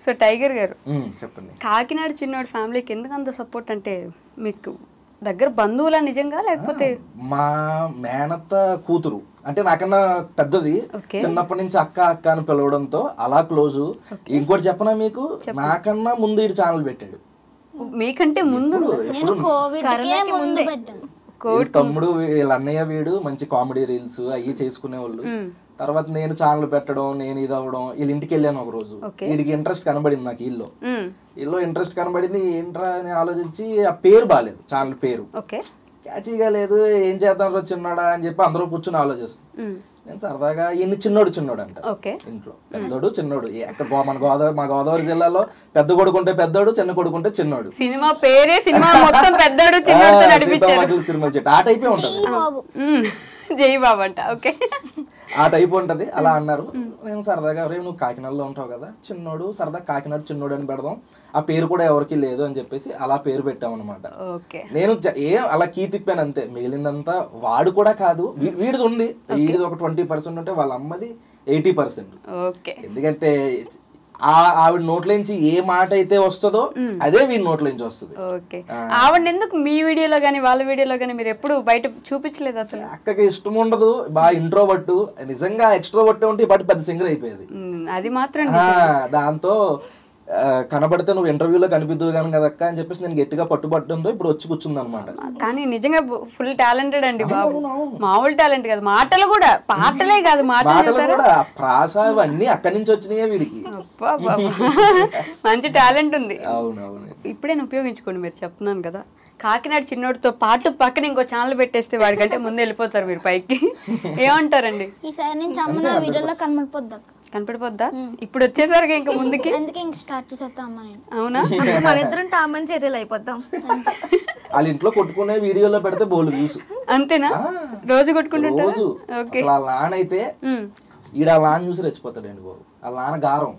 [SPEAKER 2] సో టైగర్ గారు
[SPEAKER 5] చెప్పండి,
[SPEAKER 2] కాకినాడ చిన్నోడు ఫ్యామిలీకి ఎందుకు అంత సపోర్ట్? అంటే మీకు దగ్గర బంధువులా నిజంగా, లేకపోతే?
[SPEAKER 5] మా మేనత్త కూతురు అంటే నాకన్నా పెద్దది, చిన్నప్పటి నుంచి అక్క అక్క అని పిలవడంతో అలా క్లోజు. ఇంకోటి చెప్పనా మీకు, నాకన్నా ముందు ఇటు ఛానల్ పెట్టాడు.
[SPEAKER 2] మీకంటే ముందు?
[SPEAKER 5] తమ్ముడు వీళ్ళ అన్నయ్య వీడు మంచి కామెడీ రీల్స్ అవి చేసుకునేవాళ్ళు. తర్వాత నేను ఛానల్ పెట్టడం, నేను ఇది అవ్వడం, వీళ్ళ ఇంటికి వెళ్ళాను ఒక రోజు. వీడికి ఇంట్రెస్ట్ కనబడింది నాకు, ఇల్లు ఇంట్రెస్ట్ కనబడింది. ఏంట్రా అని ఆలోచించి ఆ పేరు బాగాలేదు, ఛానల్ పేరు క్యాచీగా లేదు. ఏం చేద్దాం రోజు చిన్నాడా అని చెప్పి అందరూ కూర్చొని ఆలోచిస్తాం. నేను సరదాగా ఈయన్ని చిన్నోడు అంట ఇంట్లో, పెద్దోడు చిన్నోడు. ఎక్కడ మా గోదావరి జిల్లాలో పెద్ద కొడుకుంటే పెద్దోడు, చిన్న కొడుకుంటే చిన్నోడు.
[SPEAKER 2] సినిమా పేరే సినిమా మొత్తం పెద్దోడు చిన్నోడు
[SPEAKER 5] సినిమా చెట్టు ఆ టైపే ఉంటది,
[SPEAKER 2] జై బాబు అంట. ఓకే,
[SPEAKER 5] ఆ టైప్ ఉంటది. అలా అన్నారు. నేను సరదాగా రేపు నువ్వు కాకినాడలో ఉంటావు కదా, చిన్నోడు సరదా కాకినాడ చిన్నోడు అని పెడదాం, ఆ పేరు కూడా ఎవరికి లేదు అని చెప్పేసి అలా పేరు పెట్టామన్నమాట. నేను అలా కీ తిప్పాను అంతే, మిగిలిందంతా వాడు కూడా కాదు, వీడిది ఉంది. వీడిది ఒక 20% ఉంటే వాళ్ళ అమ్మది 80%. ఎందుకంటే ఆవిడ నోట్లోంచి ఏ మాట అయితే వస్తుందో అదే వీడి నోట్లోంచి వస్తుంది.
[SPEAKER 2] ఆవిడ ఎందుకు మీ వీడియోలో గానీ వాళ్ళ వీడియోలో గానీ మీరు ఎప్పుడు బయట చూపించలేదు? అసలు
[SPEAKER 5] అక్కకి ఇష్టం ఉండదు, బాగా ఇంట్రోవర్ట్. నిజంగా ఎక్స్ట్రోవర్ట్ ఉంటే బట్ పెద్ద సింగర్ అయిపోయేది.
[SPEAKER 2] అది మాత్రం
[SPEAKER 5] దాంతో కనబడితే నువ్వు ఇంటర్వ్యూలో కనిపిద్దు కానీ కదక్క అని చెప్పేసి నేను గట్టిగా పట్టుబట్టడంతో ఇప్పుడు వచ్చి కూర్చుంది అనమాట.
[SPEAKER 2] కానీ నిజంగా ఫుల్ టాలెంటెడ్ అండి బాబు, మామూలు టాలెంట్ కాదు. మాటలు కూడా, పాటలే కాదు, మాటలు కూడా,
[SPEAKER 5] ప్రాస అన్ని అక్కడి నుంచి వచ్చినాయే వీడికి.
[SPEAKER 2] మంచి టాలెంట్ ఉంది.
[SPEAKER 5] అవునవును,
[SPEAKER 2] ఇప్పుడే ఉపయోగించుకోండి. మీరు చెప్తున్నాను కదా, కాకినాడ చిన్నోడితో పాటు పక్కన ఇంకో ఛానల్ పెట్టేస్తే వాడికంటే ముందు వెళ్ళిపోతారు మీరు పైకి. ఏమంటారండి?
[SPEAKER 3] ఈసారి నుంచి అమ్మ నా వీడియోలో
[SPEAKER 2] కనపడిపోద్దా? ఇప్పుడు వచ్చేసరికి ఇంకా ముందుకి
[SPEAKER 3] స్టార్ట్ చేస్తాం.
[SPEAKER 2] అవునా?
[SPEAKER 4] మన ఇద్దరం టామ్ అండ్ జెర్రీలు అయిపోతాం.
[SPEAKER 5] వాళ్ళ ఇంట్లో కొట్టుకునే వీడియోలో పెడితే బోలు వ్యూస్.
[SPEAKER 2] అంతేనా? రోజు కొట్టుకుంటుంటారు.
[SPEAKER 5] అసలు వాళ్ళ నాన్న అయితే ఈడ నాన్న చూసి రెచ్చిపోతాడండి బాబు. వాళ్ళ నాన్న గారం.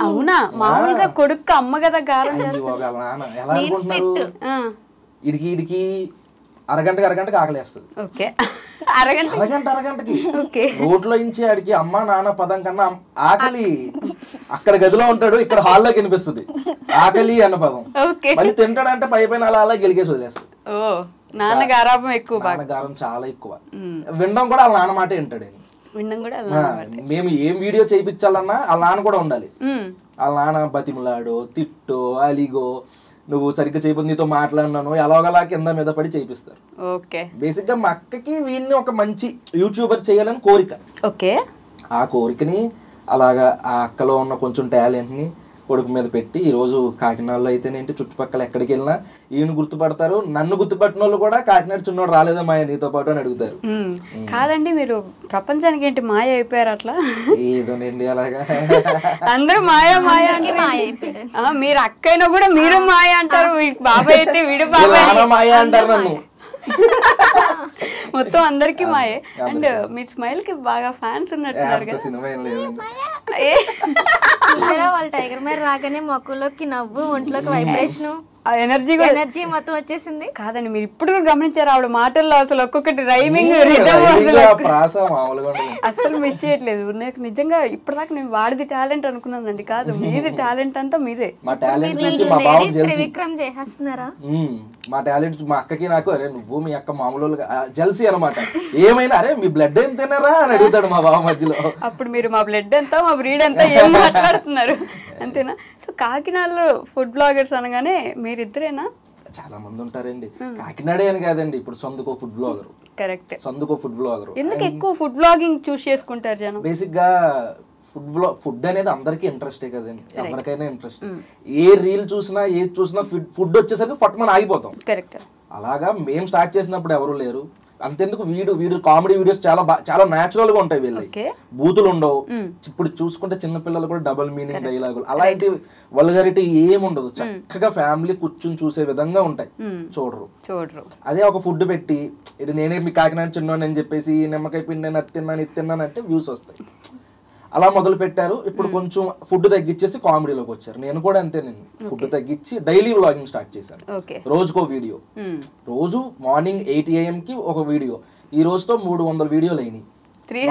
[SPEAKER 2] అవునా? మామూలుగా కొడుకు అమ్మ కదా గారం.
[SPEAKER 5] వాళ్ళ నాన్న ఎలా అనుకుంటున్నారు, ఇడికి అరగంటకి ఆకలేస్తుంది. అరగంటకి రోడ్లో నుంచి ఆడికి అమ్మ నాన్న పదం కన్నా ఆకలి. అక్కడ గదిలో ఉంటాడు, ఇక్కడ హాల్లోకి వినిపిస్తుంది ఆకలి అన్న పదం. మళ్ళీ తింటాడంటే పైన అలా గెలిగేసి వదిలేస్తాడు.
[SPEAKER 2] నాన్నగారం ఎక్కువ,
[SPEAKER 5] నాన్నగారం చాలా ఎక్కువ. వినడం కూడా వాళ్ళ నాన్న మాట వింటాడు. మేము ఏం వీడియో చేయించాలన్నా వాళ్ళ నాన్న కూడా ఉండాలి. వాళ్ళ నాన్న బతిములాడో, తిట్టో, అలిగో, నువ్వు సరిగ్గా చేయబోదు, నీతో మాట్లాడినాను, ఎలాగలా కింద మీద పడి చేయిస్తారు. బేసిక్ గా మా అక్కకి వీడిని ఒక మంచి యూట్యూబర్ చేయాలని కోరిక. ఆ కోరికని అలాగా ఆ అక్కలో ఉన్న కొంచెం టాలెంట్ ని కొడుకు మీద పెట్టి ఈ రోజు కాకినాడలో అయితేనేంటి చుట్టుపక్కల ఎక్కడికి వెళ్ళినా ఈయన గుర్తుపడతారు. నన్ను గుర్తుపట్టిన వాళ్ళు కూడా కాకినాడ చిన్నోడు రాలేదా మాయ నీతో పాటు అని అడుగుతారు.
[SPEAKER 2] కాదండి, మీరు ప్రపంచానికి ఏంటి మాయ అయిపోయారు? అట్లా
[SPEAKER 5] ఏదోనండి, అలాగా
[SPEAKER 2] అందరూ మాయ అయిపోయాడు. మీరు అక్కైనా కూడా మీరు మాయ అంటారు, బాబాయ్ అయితే వీడు బాబాయ్
[SPEAKER 5] మాయ అంటారు నన్ను.
[SPEAKER 2] మొత్తం అందరికి మాయే. అండ్ మీ స్మైల్ కి బాగా ఫ్యాన్స్ ఉన్నట్టున్నారు కదా.
[SPEAKER 4] వాళ్ళు టైగర్ మాయ రాగానే మొక్కలోకి నవ్వు, ఒంట్లోకి వైబ్రేషన్.
[SPEAKER 2] ఆ ఎనర్జీ కూడా
[SPEAKER 4] ఎనర్జీ మొత్తం వచ్చేసింది.
[SPEAKER 2] కాదండి, మీరు ఇప్పుడు కూడా గమనించారు ఆవిడ మాటల్లో అసలు ఒక్కొక్కటి రైమింగ్ అసలు మిస్ చేయట్లేదు. నాకు నిజంగా ఇప్పటిదాకా నేను వాడిది టాలెంట్ అనుకున్నానండి, కాదు మీది టాలెంట్ అంతా మీదే.
[SPEAKER 5] మా టాలెంట్
[SPEAKER 4] త్రివిక్రమ్ చేసేస్తున్నారా?
[SPEAKER 5] మా టాలెంట్ మా అక్కకి నాకు, అరే నువ్వు మీ అక్క మామూలు జల్సీ అనమాట. ఏమైనా అరే మీ బ్లడ్ ఏం తిన్నారా అని అడుగుతాడు మా బావ మధ్యలో.
[SPEAKER 2] అప్పుడు మీరు మా బ్లడ్ ఎంత మా బ్రీడ్ ఎంత ఏం మాట్లాడుతున్నారు అంతేనా? సో కాకినాడలో ఫుడ్ బ్లాగర్స్ అనగానే మీరిద్దరేనా?
[SPEAKER 5] చాలా మంది ఉంటారండి. కాకినాడే అని కాదండి, ఇప్పుడు సొందుకో ఫుడ్ బ్లాగర్.
[SPEAKER 2] కరెక్ట్,
[SPEAKER 5] సొందుకో ఫుడ్ బ్లాగర్.
[SPEAKER 2] ఎందుకు ఎక్కువ ఫుడ్ బ్లాగింగ్ చూస్ చేసుకుంటారు జనం?
[SPEAKER 5] బేసిక్ గా ఫుడ్ అనేది అందరికీ ఇంట్రెస్టే కదండి, ఎవరికైనా ఇంట్రెస్ట్. ఏ రీల్ చూసినా ఏది చూసినా ఫుడ్ వచ్చేసరికి ఫట్మని ఆగిపోతాం.
[SPEAKER 2] కరెక్ట్.
[SPEAKER 5] అలాగా మేము స్టార్ట్ చేసినప్పుడు ఎవరు లేరు. అంతెందుకు వీడియో కామెడీ వీడియోస్ చాలా న్యాచురల్ గా ఉంటాయి, వీళ్ళకి బూతులు ఉండవు. ఇప్పుడు చూసుకుంటే చిన్నపిల్లలు కూడా డబుల్ మీనింగ్ డైలాగులు, అలాంటి వల్గరిటీ ఏముండదు. చక్కగా ఫ్యామిలీ కూర్చుని చూసే విధంగా ఉంటాయి. చూడరు. అదే ఒక ఫుడ్ పెట్టి ఇది నేనే మీ కాకినాడ చిన్నోని అని చెప్పేసి నిమ్మకాయ పిండి అది తిన్నాను ఇది తిన్నాను అంటే వ్యూస్ వస్తాయి. అలా మొదలు పెట్టారు. ఇప్పుడు కొంచెం ఫుడ్ తగ్గించేసి కామెడీలోకి వచ్చారు. నేను కూడా అంతే, నేను ఫుడ్ తగ్గించి డైలీ వ్లాగింగ్ స్టార్ట్ చేశాను. రోజుకో వీడియో, రోజు మార్నింగ్ 8 AM కి ఒక వీడియో. ఈ రోజుతో 300 వీడియోలు అయినాయి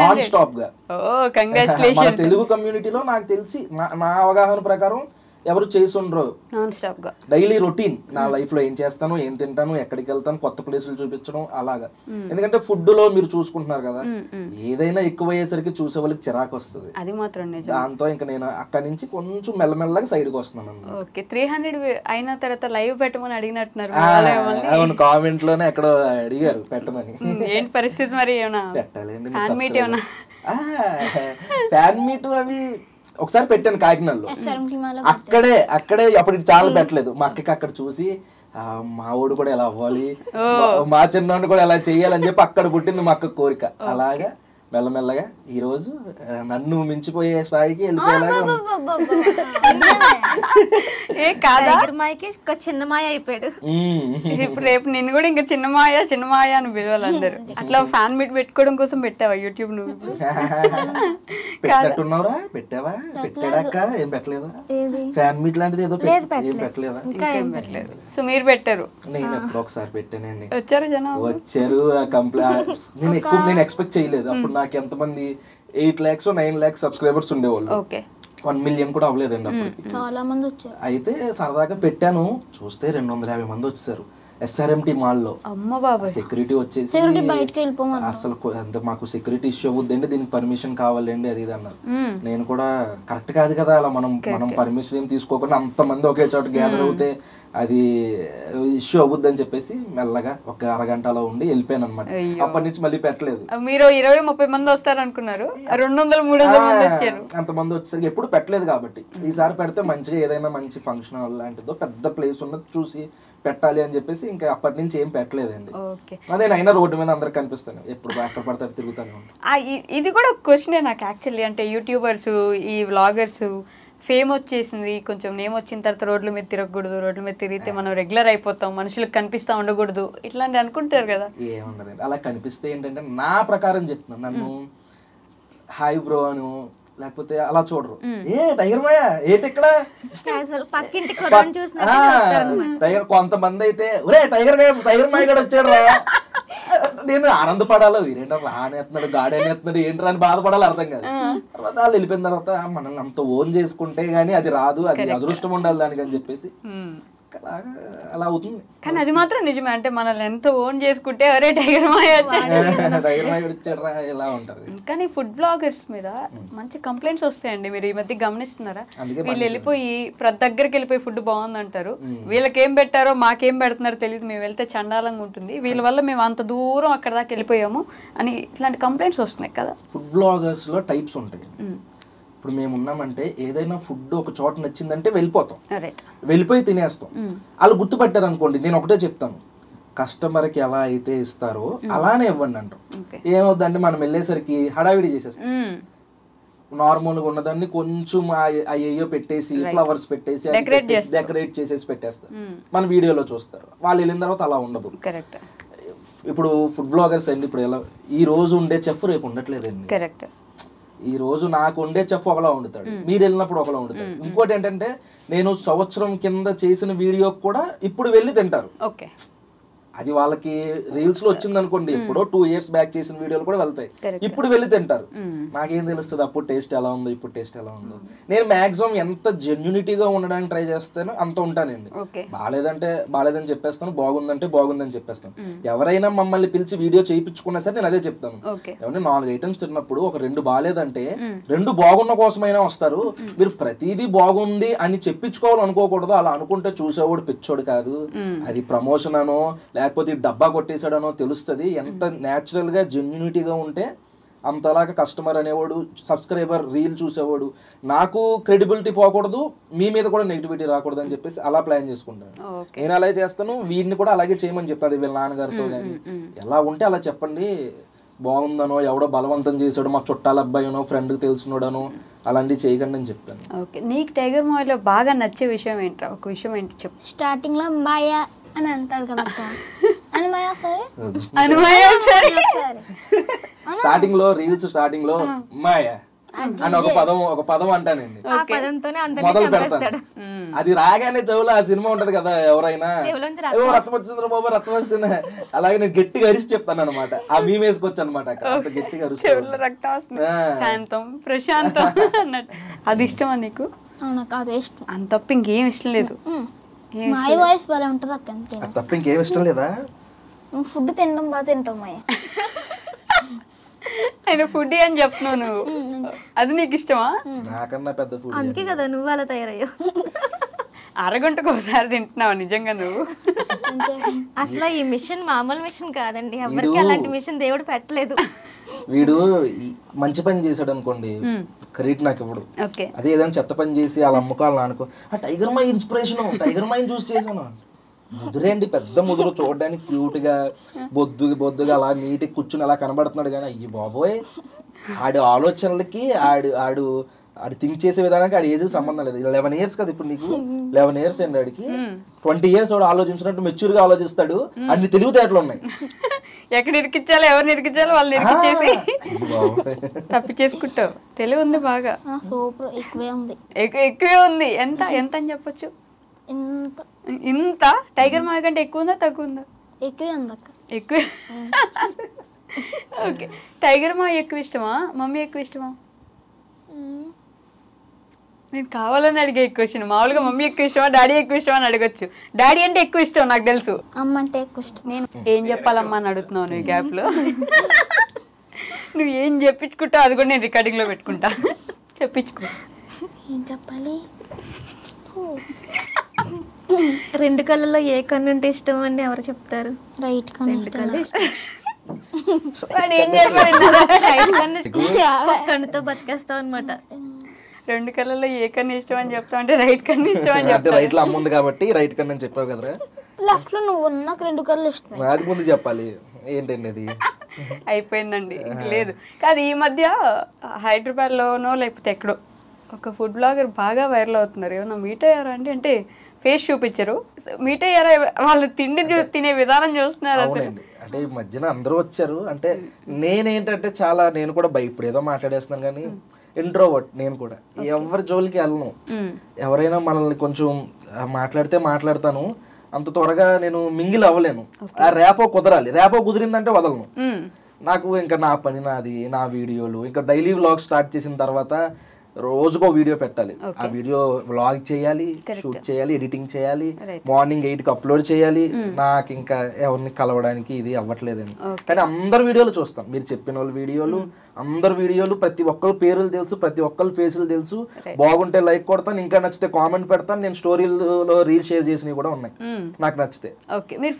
[SPEAKER 5] నాన్ స్టాప్ గా. మన తెలుగు కమ్యూనిటీలో నాకు తెలిసి నా అవగాహన ప్రకారం ఎవరు చేసుండ్రు. డైలీ రొటీన్ నా లైఫ్ లో ఏం చేస్తాను, ఏం తింటాను, ఎక్కడికి వెళ్తాను, కొత్త ప్లేసులు చూపించడం అలాగా. ఎందుకంటే ఫుడ్ లో మీరు చూసుకుంటున్నారు కదా, ఏదైనా ఎక్కువ అయ్యేసరికి చూసే వాళ్ళకి చిరాకు వస్తుంది. దాంతో ఇంకా నేను అక్కడి నుంచి కొంచెం మెల్లమెల్లగా సైడ్ కి వస్తున్నాను.
[SPEAKER 2] 300 అయిన తర్వాత లైవ్ పెట్టమని అడిగినట్టున్నారు.
[SPEAKER 5] అవును, కామెంట్ లోనే ఎక్కడో అడిగారు పెట్టమని.
[SPEAKER 2] ఏంటి పరిస్థితి మరి?
[SPEAKER 5] పెట్టాలండి.
[SPEAKER 2] ఫ్యాన్
[SPEAKER 5] మీట్ అవి ఒకసారి పెట్టాను కాకినాడలో. అక్కడే అప్పుడు ఛానల్ పెట్టలేదు. మా అక్కకి అక్కడ చూసి మా ఊడు కూడా ఎలా అవ్వాలి, మా చిన్నోడు కూడా ఎలా చెయ్యాలని చెప్పి అక్కడ పుట్టింది మా అక్క కోరిక. అలాగా మెల్లమెల్లగా ఈ రోజు నన్ను మించిపోయే స్థాయికి వెళ్ళిపోయేలాగా
[SPEAKER 4] చిన్న మాయ అయిపోయాడు.
[SPEAKER 2] ఇప్పుడు రేపు నేను కూడా ఇంకా చిన్న మాయ అని పిలవాలి అందరు. అట్లా ఫ్యాన్ మీట్ పెట్టుకోవడం కోసం పెట్టావా యూట్యూబ్? నువ్వు
[SPEAKER 5] పెట్టట్టున్నావురా? పెట్టావా? పెట్టాడక్క ఏం పెట్టలేదా? ఫ్యాన్ మీట్ లాంటిది ఏదో ఏం పెట్టలేదా?
[SPEAKER 2] సో మీరు పెట్టారు?
[SPEAKER 5] నేను ఎప్పుడు ఒకసారి పెట్టానండి.
[SPEAKER 2] వచ్చారు జనం?
[SPEAKER 5] వచ్చారు. నేను ఎక్స్పెక్ట్ చేయలేదు. అప్పుడు నాకు ఎంతమంది 8 lakhs 9 lakhs సబ్స్క్రైబర్స్ ఉండేవాళ్ళు. 1 million కూడా అవ్వలేదండి అప్పటికి.
[SPEAKER 3] చాలా మంది వచ్చారు.
[SPEAKER 5] అయితే సరదాగా పెట్టాను, చూస్తే 250 మంది వచ్చేసారు. SRMT మాల్లో సెక్యూరిటీ వచ్చేసి అసలు మాకు సెక్యూరిటీ ఇష్యూ అవుద్దండి, దీనికి పర్మిషన్ కావాలండి అది ఇది అన్నారు. నేను కూడా కరెక్ట్ కాదు కదా, అలా మనం పర్మిషన్ ఏం తీసుకోకుండా అంతమంది ఒకే చోట గ్యాదర్ అవుతే అది ఇష్యూ అవుద్ది అని చెప్పేసి మెల్లగా ఒక అరగంట అలా ఉండి వెళ్ళిపోయాను అనమాట. అప్పటి నుంచి మళ్ళీ పెట్టలేదు.
[SPEAKER 2] మీరు 20-30 మంది వస్తారు అనుకున్నారు, 200-300
[SPEAKER 5] అంతమంది వచ్చేసరికి ఎప్పుడు పెట్టలేదు కాబట్టి ఈసారి పెడితే మంచిగా ఏదైనా మంచి ఫంక్షన్ హాల్ లాంటిదో పెద్ద ప్లేస్ ఉన్నది చూసి పెట్టాలి అని చెప్పేసి ఇంకా అప్పటి నుంచి ఏం పెట్టలేదండి. అదే అయినా రోడ్డు మీద అందరికి కనిపిస్తాను, ఎప్పుడు ఎక్కడ పడతారు తిరుగుతాను.
[SPEAKER 2] ఇది కూడా క్వశ్చనే నాకు యాక్చువల్లీ. అంటే యూట్యూబర్స్ ఈ వ్లాగర్స్ ఫేమ్ వచ్చేసింది, కొంచెం నేమ్ వచ్చిన తర్వాత రోడ్ల మీద తిరగకూడదు, రోడ్ల మీద తిరిగితే మనం రెగ్యులర్ అయిపోతాం, మనుషులకు కనిపిస్తా ఉండకూడదు ఇట్లాంటి అనుకుంటారు కదా.
[SPEAKER 5] ఏముండదండి, అలా కనిపిస్తే ఏంటంటే నా ప్రకారం చెప్తున్నాను, నన్ను హాయ్ బ్రో అను లేకపోతే అలా చూడరు. ఏ టైగర్ మాయ ఏంటి ఇక్కడ టైగర్, కొంతమంది అయితే ఒరే టైగర్ మాయ కూడా వచ్చాడు రా, నేను ఆనందపడాలి. వీరేంటో రానేస్తున్నాడు గాడనేస్తున్నాడు ఏంట్రా అని బాధపడాలి, అర్థం కాదు. తర్వాత వాళ్ళు వెళ్ళిపోయిన తర్వాత మనల్ని అంత ఓన్ చేసుకుంటే గానీ అది రాదు, అది అదృష్టం ఉండాలి దానికి అని చెప్పేసి అలా అవుతుంది.
[SPEAKER 2] కానీ అది మాత్రం నిజమే, అంటే మనల్ని ఎంత ఓన్ చేసుకుంటే అరే టైగర్ మాయ
[SPEAKER 5] వచ్చాడు ఇలా ఉంటది.
[SPEAKER 2] కానీ ఫుడ్ బ్లాగర్స్ మీద మంచి కంప్లైంట్స్ వస్తాయండి, మీరు ఈ మధ్య గమనిస్తున్నారా? వీళ్ళు వెళ్ళిపోయి ప్రతి దగ్గరికి వెళ్ళిపోయి ఫుడ్ బాగుంది అంటారు, వీళ్ళకి ఏం పెట్టారో మాకేం పెడుతున్నారో తెలియదు, మేము వెళ్తే చండాలంగా ఉంటుంది, వీళ్ళ వల్ల మేము అంత దూరం అక్కడ దాకా వెళ్ళిపోయాము అని ఇట్లాంటి కంప్లైంట్స్ వస్తున్నాయి కదా.
[SPEAKER 5] ఫుడ్ బ్లాగర్స్ లో టైప్స్ ఉంటాయి. ఇప్పుడు మేము ఉన్నామంటే ఏదైనా ఫుడ్ ఒక చోట నచ్చిందంటే వెళ్ళిపోతాం, వెళ్ళిపోయి తినేస్తాం. వాళ్ళు గుర్తుపట్టారు అనుకోండి, నేను ఒకటే చెప్తాను, కస్టమర్కి ఎలా అయితే ఇస్తారో అలానే ఇవ్వండి అంటాం. ఏమవుతుందంటే మనం వెళ్ళేసరికి హడావిడి చేసేస్తాం, నార్మల్గా ఉన్నదాన్ని కొంచెం అయ్యో పెట్టేసి ఫ్లవర్స్ పెట్టేసి డెకరేట్ చేసేసి పెట్టేస్తారు, మన వీడియోలో చూస్తారు. వాళ్ళు వెళ్ళిన తర్వాత అలా ఉండదు. ఇప్పుడు ఫుడ్ బ్లాగర్స్ అండి, ఇప్పుడు ఎలా ఈ రోజు ఉండే చెఫ్ రేపు ఉండట్లేదండి. ఈ రోజు నాకు ఉండే చెఫ్ ఒకలా వండుతాడు, మీరు వెళ్ళినప్పుడు ఒకలా వండుతాడు. ఇంకోటి ఏంటంటే నేను సంవత్సరం కింద చేసిన వీడియో కూడా ఇప్పుడు వెళ్ళి తింటారు.
[SPEAKER 2] ఓకే,
[SPEAKER 5] అది వాళ్ళకి రీల్స్ లో వచ్చింది అనుకోండి, ఎప్పుడో 2 years బ్యాక్ చేసిన వీడియోలు కూడా వెళ్తాయి, ఇప్పుడు వెళ్ళి తింటారు. నాకేం తెలుస్తుంది అప్పుడు టేస్ట్ ఎలా ఉందో ఇప్పుడు టేస్ట్ ఎలా ఉందో. నేను మాక్సిమం ఎంత జెన్యూనిటీగా ఉండడానికి ట్రై చేస్తానో అంత ఉంటానండి. బాలేదని చెప్పేస్తాను, బాగుందంటే బాగుందని చెప్పేస్తాను. ఎవరైనా మమ్మల్ని పిలిచి వీడియో చేయించుకున్నా సరే నేను అదే చెప్తాను. ఏమంటే 4 ఐటమ్స్ తిన్నప్పుడు ఒక 2 బాలేదంటే 2 బాగున్న కోసమైనా వస్తారు, మీరు ప్రతిదీ బాగుంది అని చెప్పించుకోవాలి అనుకోకూడదు. అలా అనుకుంటే చూసేవాడు పిచ్చోడు కాదు, అది ప్రమోషన్ అనో లేకపోతే డబ్బా కొట్టేసాడనో తెలుస్తుంది. ఎంత న్యాచురల్ గా జెన్యూనిటీగా ఉంటే అంతలాగా కస్టమర్ అనేవాడు, సబ్స్క్రైబర్, రీల్ చూసేవాడు, నాకు క్రెడిబిలిటీ పోకూడదు, మీ మీద కూడా నెగిటివిటీ రాకూడదు అని చెప్పేసి అలా ప్లాన్ చేసుకుంటాను. నేను అలాగే చేస్తాను, వీడిని కూడా అలాగే చేయమని చెప్తాను వీళ్ళ నాన్నగారితో. కానీ ఎలా ఉంటే అలా చెప్పండి, బాగుందనో ఎవడో బలవంతం చేసాడు మా చుట్టాల అబ్బాయినో ఫ్రెండ్కి తెలిసినోడనో అలాంటివి చేయకండి అని చెప్తాను.
[SPEAKER 2] ఓకే, నీకు టైగర్ మూవీలో బాగా నచ్చే విషయం ఏంటో ఒక విషయం ఏంటి చెప్పు.
[SPEAKER 3] స్టార్టింగ్ లో మాయా అని అంటారు కదా,
[SPEAKER 5] స్టార్టింగ్ లో రీల్స్ స్టార్టింగ్ లో మాయా అని ఒక పదం అంటానండి, మొదలు పెడతాను. అది రాగానే చెవులో ఆ సినిమా ఉంటది కదా, ఎవరైనా రక్తం వచ్చింది బాబు రక్తం వస్తుంది, అలాగే నేను గట్టిగా అరిచి చెప్తాను అనమాట. ఆ మేము వేసుకోవచ్చు అనమాట, గట్టిగా
[SPEAKER 2] శాంతం ప్రశాంతం అన్నట్టు. అది ఇష్టమా నీకు? అంత తప్ప ఇంకేం ఇష్టం లేదు.
[SPEAKER 3] మై వాయిస్ బాగా ఉంటది అక్క, అంతే
[SPEAKER 5] తప్ప ఇంకేం ఇష్టం లేదా?
[SPEAKER 3] ఫుడ్ తినడం బాగా తింటాం మాయ.
[SPEAKER 2] ఆయన ఫుడ్ అని చెప్తున్నావు నువ్వు, అది నీకు ఇష్టమా?
[SPEAKER 5] నాకన్నా పెద్ద ఫుడ్,
[SPEAKER 4] అందుకే కదా నువ్వు అలా తయారయ్యావు.
[SPEAKER 2] అరగంటకు ఒకసారి తింటున్నావు నిజంగా నువ్వు.
[SPEAKER 4] అసలు ఈ మిషన్ మామూలు మిషన్ కాదండి, ఎవరికి అలాంటి మిషన్ దేవుడు పెట్టలేదు.
[SPEAKER 5] వీడు మంచి పని చేశాడు అనుకోండి, క్రెడిట్ నాకు ఇవ్వడు. అదే ఏదైనా చెత్త పని చేసి అలా అమ్ముకోవాలని అనుకో, ఆ టైగర్ మై ఇన్స్పిరేషన్, టైగర్ మైని చూసి చేశాను. ముదురేంటి, పెద్ద ముదురు, చూడడానికి క్యూట్ గా బొద్దుగా అలా నీట్గా కూర్చుని అలా కనబడుతున్నాడు. కానీ అయ్యి బాబోయ్, ఆడి ఆలోచనలకి ఆడు థింక్ చేసే విధానానికి ఆడి ఏజ్ సంబంధం లేదు. 11 years కదా ఇప్పుడు నీకు, 11 years అండి ఆడికి. 20 years వాడు ఆలోచించినట్టు మెచ్యూర్ గా ఆలోచిస్తాడు. అన్ని తెలివితేటలు ఉన్నాయి.
[SPEAKER 2] ఎక్కడ ఇరికించాలో ఎవరిని ఇరికించాలో వాళ్ళని ఇరికించేసి తప్పి చేసుకుంటావు. తెలివి ఉంది బాగా,
[SPEAKER 3] సూపర్. ఎక్కువే ఉంది,
[SPEAKER 2] ఎక్కువే ఉంది. ఎంత ఎంత అని చెప్పొచ్చు? ఇంత టైగర్ మాయ కంటే ఎక్కువ ఉందా తక్కువ ఉందా?
[SPEAKER 3] ఎక్కువే ఉంది అక్క,
[SPEAKER 2] ఎక్కువే. ఓకే, టైగర్ మాయ ఎక్కువ ఇష్టమా మమ్మీ ఎక్కువ ఇష్టమా? నేను కావాలని అడిగే క్వశ్చన్. మామూలుగా మమ్మీ ఎక్కువ ఇష్టమా డాడీ ఎక్కువ ఇష్టమా అని అడగచ్చు. డాడీ అంటే ఎక్కువ ఇష్టం నాకు తెలుసు,
[SPEAKER 3] అమ్మ అంటే ఎక్కువ ఇష్టం.
[SPEAKER 2] నేను ఏం చెప్పాలమ్మా అని అడుగుతున్నావు నువ్వు గ్యాప్ లో. నువ్వు ఏం చెప్పించుకుంటావు అది కూడా నేను రికార్డింగ్ లో పెట్టుకుంటా. చెప్పించుకో.
[SPEAKER 3] ఏం చెప్పాలి?
[SPEAKER 4] 2 కళ్ళలో ఏ కన్ను ఉంటే ఇష్టం అండి, ఎవరు చెప్తారు?
[SPEAKER 3] రైట్ కన్ను.
[SPEAKER 4] కన్నుతో బతికేస్తావు అనమాట.
[SPEAKER 2] 2 కళ్ళలో ఏ కన్ను ఇష్టం అని చెప్తావు అంటే రైట్ కన్ను ఇష్టం అని చెప్తా.
[SPEAKER 5] రైట్ లో అమ్ముంది కాబట్టి రైట్ కన్ను అని చెప్పావు కదరా.
[SPEAKER 3] లెఫ్ట్ లో నువ్వు, నాకు 2 కళ్ళు ఇష్టం.
[SPEAKER 5] అది ముందు చెప్పాలి. ఏంటండి అది?
[SPEAKER 2] అయిపోయిందండి, లేదు కాదు. ఈ మధ్య హైదరాబాద్ లోనో లేకపోతే ఎక్కడో ఒక ఫుడ్ బ్లాగర్ బాగా వైరల్ అవుతున్నారు. ఏమన్నా మీట్ అయ్యారా అండి? అంటే ఫేస్ చూపించరు, మీట్ అయ్యారా? వాళ్ళు తిండి తినే విధానం చూస్తున్నారు.
[SPEAKER 5] అంటే ఈ మధ్యన అందరూ వచ్చారు. అంటే నేనేంటంటే నేను కూడా ఇప్పుడు ఏదో మాట్లాడేస్తున్నాను కానీ ఇంట్రోవర్ట్. నేను కూడా ఎవరి జోలికి వెళ్ళను. ఎవరైనా మనల్ని కొంచెం మాట్లాడితే మాట్లాడతాను, అంత త్వరగా నేను మింగిల్ అవ్వలేను. ఆ రేపో కుదరాలి, రేపో కుదిరిందంటే వదలను. నాకు ఇంకా నా పని నాది, నా వీడియోలు. ఇంకా డైలీ వ్లాగ్ స్టార్ట్ చేసిన తర్వాత రోజుకో వీడియో పెట్టాలి. ఆ వీడియో వ్లాగ్ చేయాలి, షూట్ చేయాలి, ఎడిటింగ్ చేయాలి, మార్నింగ్ 8కి అప్లోడ్ చేయాలి. నాకు ఇంకా ఎవరిని కలవడానికి ఇది అవ్వట్లేదని. కానీ అందరు వీడియోలు చూస్తాం, మీరు చెప్పిన వాళ్ళ వీడియోలు, అందరు వీడియోలు, ప్రతి ఒక్కరు పేర్లు తెలుసు, ప్రతి ఒక్కరు ఫేసులు తెలుసు. బాగుంటే లైక్ కొడతాను, ఇంకా నచ్చితే కామెంట్ పెడతాను. నేను స్టోరీలో రీల్ షేర్ చేసినవి కూడా ఉన్నాయి నాకు నచ్చితే.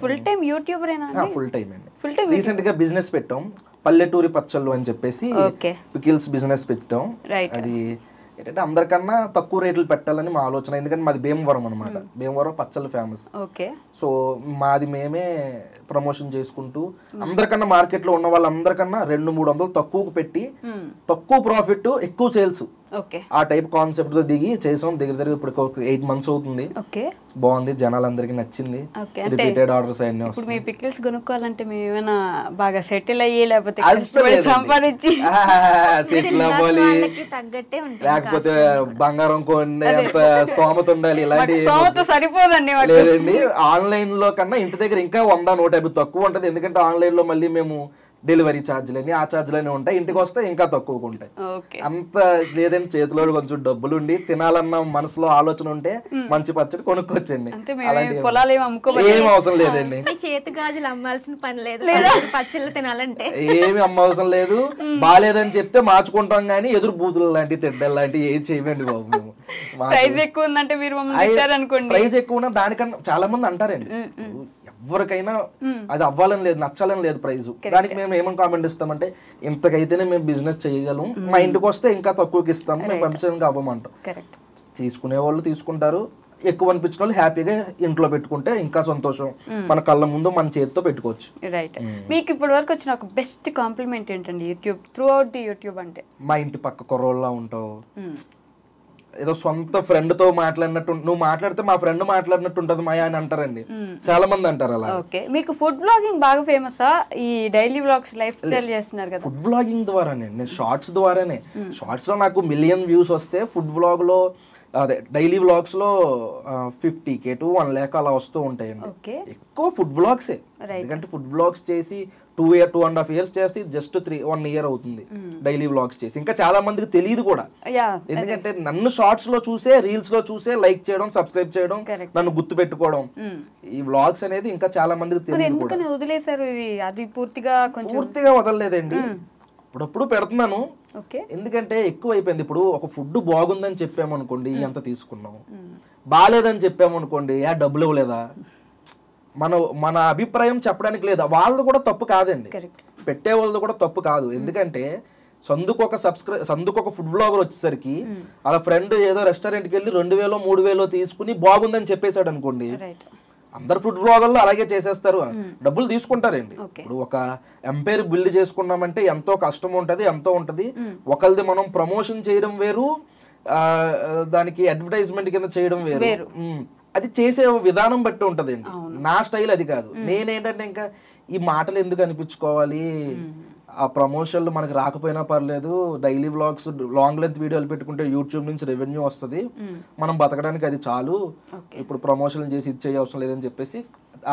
[SPEAKER 2] ఫుల్ టైం యూట్యూబరేనా?
[SPEAKER 5] ఫుల్ టైం అండి. రీసెంట్ గా బిజినెస్ పెట్టాం, పల్లెటూరి పచ్చళ్ళు అని చెప్పేసి పికిల్స్ బిజినెస్ పెట్టాం. అది ఏంటంటే అందరికన్నా తక్కువ రేట్లు పెట్టాలని మా ఆలోచన. ఎందుకంటే మాది భీమవరం అనమాట, భీమవరం పచ్చళ్ళు ఫేమస్. సో మాది మేమే ప్రమోషన్ చేసుకుంటూ అందరికన్నా మార్కెట్ లో ఉన్న వాళ్ళందరికన్నా 200-300 తక్కువకు పెట్టి తక్కువ ప్రాఫిట్ ఎక్కువ సేల్స్ ఆ టైప్ కాన్సెప్ట్ తో దిగి చేసాం. దగ్గర ఇప్పుడు 8 months అవుతుంది. బాగుంది, జనాలందరికి నచ్చింది. రిపీటెడ్ ఆర్డర్స్ అన్ని వస్తాయి.
[SPEAKER 2] ఇప్పుడు మీ పిక్కిల్స్ కొనుక్కోవాలంటే మేము ఏమైనా బాగా సెటిల్ అయ్యి లేకపోతే సంపాదించి
[SPEAKER 5] సెటిల్ అవ్వాలి, లేకపోతే బంగారం కొనే స్తోమత ఉండాలి, ఇలాంటి
[SPEAKER 2] సరిపోదండి
[SPEAKER 5] లేదండి. ఆన్లైన్ లో కన్నా ఇంటి దగ్గర ఇంకా 100-150 తక్కువ ఉంటది. ఎందుకంటే ఆన్లైన్ లో మళ్ళీ మేము డెలివరీ ఛార్జీలని ఆ ఛార్జీలని ఉంటాయి, ఇంటికి వస్తే ఇంకా తక్కువగా ఉంటాయి. అంత లేదండి, చేతిలో కొంచెం డబ్బులు ఉండి తినాలన్న మనసులో ఆలోచన ఉంటే మంచి పచ్చడి కొనుక్కోవచ్చండి. ఏం అవసరం లేదండి,
[SPEAKER 4] చేతి గాజులు అమ్మాల్సిన పని లేదు, పచ్చళ్ళు తినాలంటే
[SPEAKER 5] ఏమి అమ్మవసరం లేదు. బాగాలేదని చెప్తే మార్చుకుంటాం గానీ ఎదురు బూతులు లాంటి తిడ్డలు లాంటి ఏం చేయమండి బాబు. మేము
[SPEAKER 2] ప్రైస్ ఎక్కువ ఉందంటే
[SPEAKER 5] ప్రైస్ ఎక్కువ ఉన్నా దానికన్నా చాలా మంది అంటారండి. ఎవరికైనా అది అవ్వాలని లేదు, నచ్చాలని లేదు ప్రైజ్. దానికి మేము ఏమని కామెంట్ ఇస్తామంటే ఇంతకైతేనే మేము బిజినెస్ చేయగలం, మా ఇంటికి వస్తే ఇంకా తక్కువకి ఇస్తాము, మేము పంపించడానికి అవ్వమంటాం. తీసుకునే వాళ్ళు తీసుకుంటారు, ఎక్కువ అనిపించిన వాళ్ళు హ్యాపీగా ఇంట్లో పెట్టుకుంటే ఇంకా సంతోషం. మన కళ్ళ ముందు మన చేతితో పెట్టుకోవచ్చు.
[SPEAKER 2] రైట్. మీకు ఇప్పటి వరకు వచ్చిన ఒక బెస్ట్ కాంప్లిమెంట్ ఏంటండి YouTube through out the YouTube అంటే?
[SPEAKER 5] మా ఇంటి పక్క కుర్రోళ్ళ ఉంటావు, ఏదో సొంత ఫ్రెండ్ తో మాట్లాడినట్టు, నువ్వు మాట్లాడితే మా ఫ్రెండ్ మాట్లాడినట్టు ఉంటది మాయా అని అంటారండి, చాలా మంది అంటారు అలా.
[SPEAKER 2] ఓకే, మీకు ఫుడ్ బ్లాగింగ్ బాగా ఫేమస్, ఈ డైలీ వ్లాగ్స్ లైఫ్ స్టైల్ చేస్తున్నారు కదా?
[SPEAKER 5] ఫుడ్ బ్లాగింగ్ ద్వారానే, నేను షార్ట్స్ ద్వారానే, షార్ట్స్ లో నాకు 1 million వ్యూస్ వస్తే ఫుడ్ బ్లాగ్ లో అదే డైలీ వ్లాగ్స్ లో 50K to 1 lakh అలా వస్తూ ఉంటాయండి. ఎక్కువ ఫుడ్ బ్లాగ్సే, ఎందుకంటే ఫుడ్ బ్లాగ్స్ చేసి 2.5 years చేస్తే జస్ట్ 1 year అవుతుంది డైలీ వ్లాగ్స్ చేసి. ఇంకా చాలా మందికి తెలియదు కూడా, ఎందుకంటే నన్ను షార్ట్స్ లో చూసే, రీల్స్ లో చూసే లైక్ చేయడం, సబ్స్క్రైబ్ చేయడం, నన్ను గుర్తు పెట్టుకోవడం. ఈ వ్లాగ్స్ అనేది ఇంకా చాలా మందికి తెలియదు కూడా.
[SPEAKER 2] వదిలేసారు అది పూర్తిగా?
[SPEAKER 5] పూర్తిగా వదలలేదండి, అప్పుడప్పుడు పెడుతున్నాను. ఎందుకంటే ఎక్కువ అయిపోయింది. ఇప్పుడు ఒక ఫుడ్ బాగుందని చెప్పామనుకోండి ఎంత తీసుకున్నాం, బాగాలేదని చెప్పామనుకోండి డబ్బులు ఇవ్వలేదా, మన అభిప్రాయం చెప్పడానికి లేదా, వాళ్ళది కూడా తప్పు కాదండి, పెట్టే వాళ్ళది కూడా తప్పు కాదు. ఎందుకంటే సందుకు ఒక ఫుడ్ బ్లాగర్ వచ్చేసరికి వాళ్ళ ఫ్రెండ్ ఏదో రెస్టారెంట్కి వెళ్ళి 2000-3000 తీసుకుని బాగుందని చెప్పేశాడు అనుకోండి, అందరు ఫుడ్ బ్లాగర్లు అలాగే చేసేస్తారు, డబ్బులు తీసుకుంటారండి. ఇప్పుడు ఒక ఎంపైర్ బిల్డ్ చేసుకున్నామంటే ఎంతో కష్టం ఉంటది, ఎంతో ఉంటది. ఒకరిది మనం ప్రమోషన్ చేయడం వేరు, దానికి అడ్వర్టైజ్మెంట్ కింద చేయడం వేరు. అది చేసే విధానం బట్టి ఉంటదండి. నా స్టైల్ అది కాదు. నేనేంటంటే ఇంకా ఈ మాటలు ఎందుకు అనిపించుకోవాలి, ఆ ప్రమోషన్లు మనకు రాకపోయినా పర్లేదు, డైలీ వ్లాగ్స్ లాంగ్ లెంత్ వీడియోలు పెట్టుకుంటే యూట్యూబ్ నుంచి రెవెన్యూ వస్తుంది, మనం బతకడానికి అది చాలు, ఇప్పుడు ప్రమోషన్లు చేసి ఇచ్చే అవసరం లేదని చెప్పేసి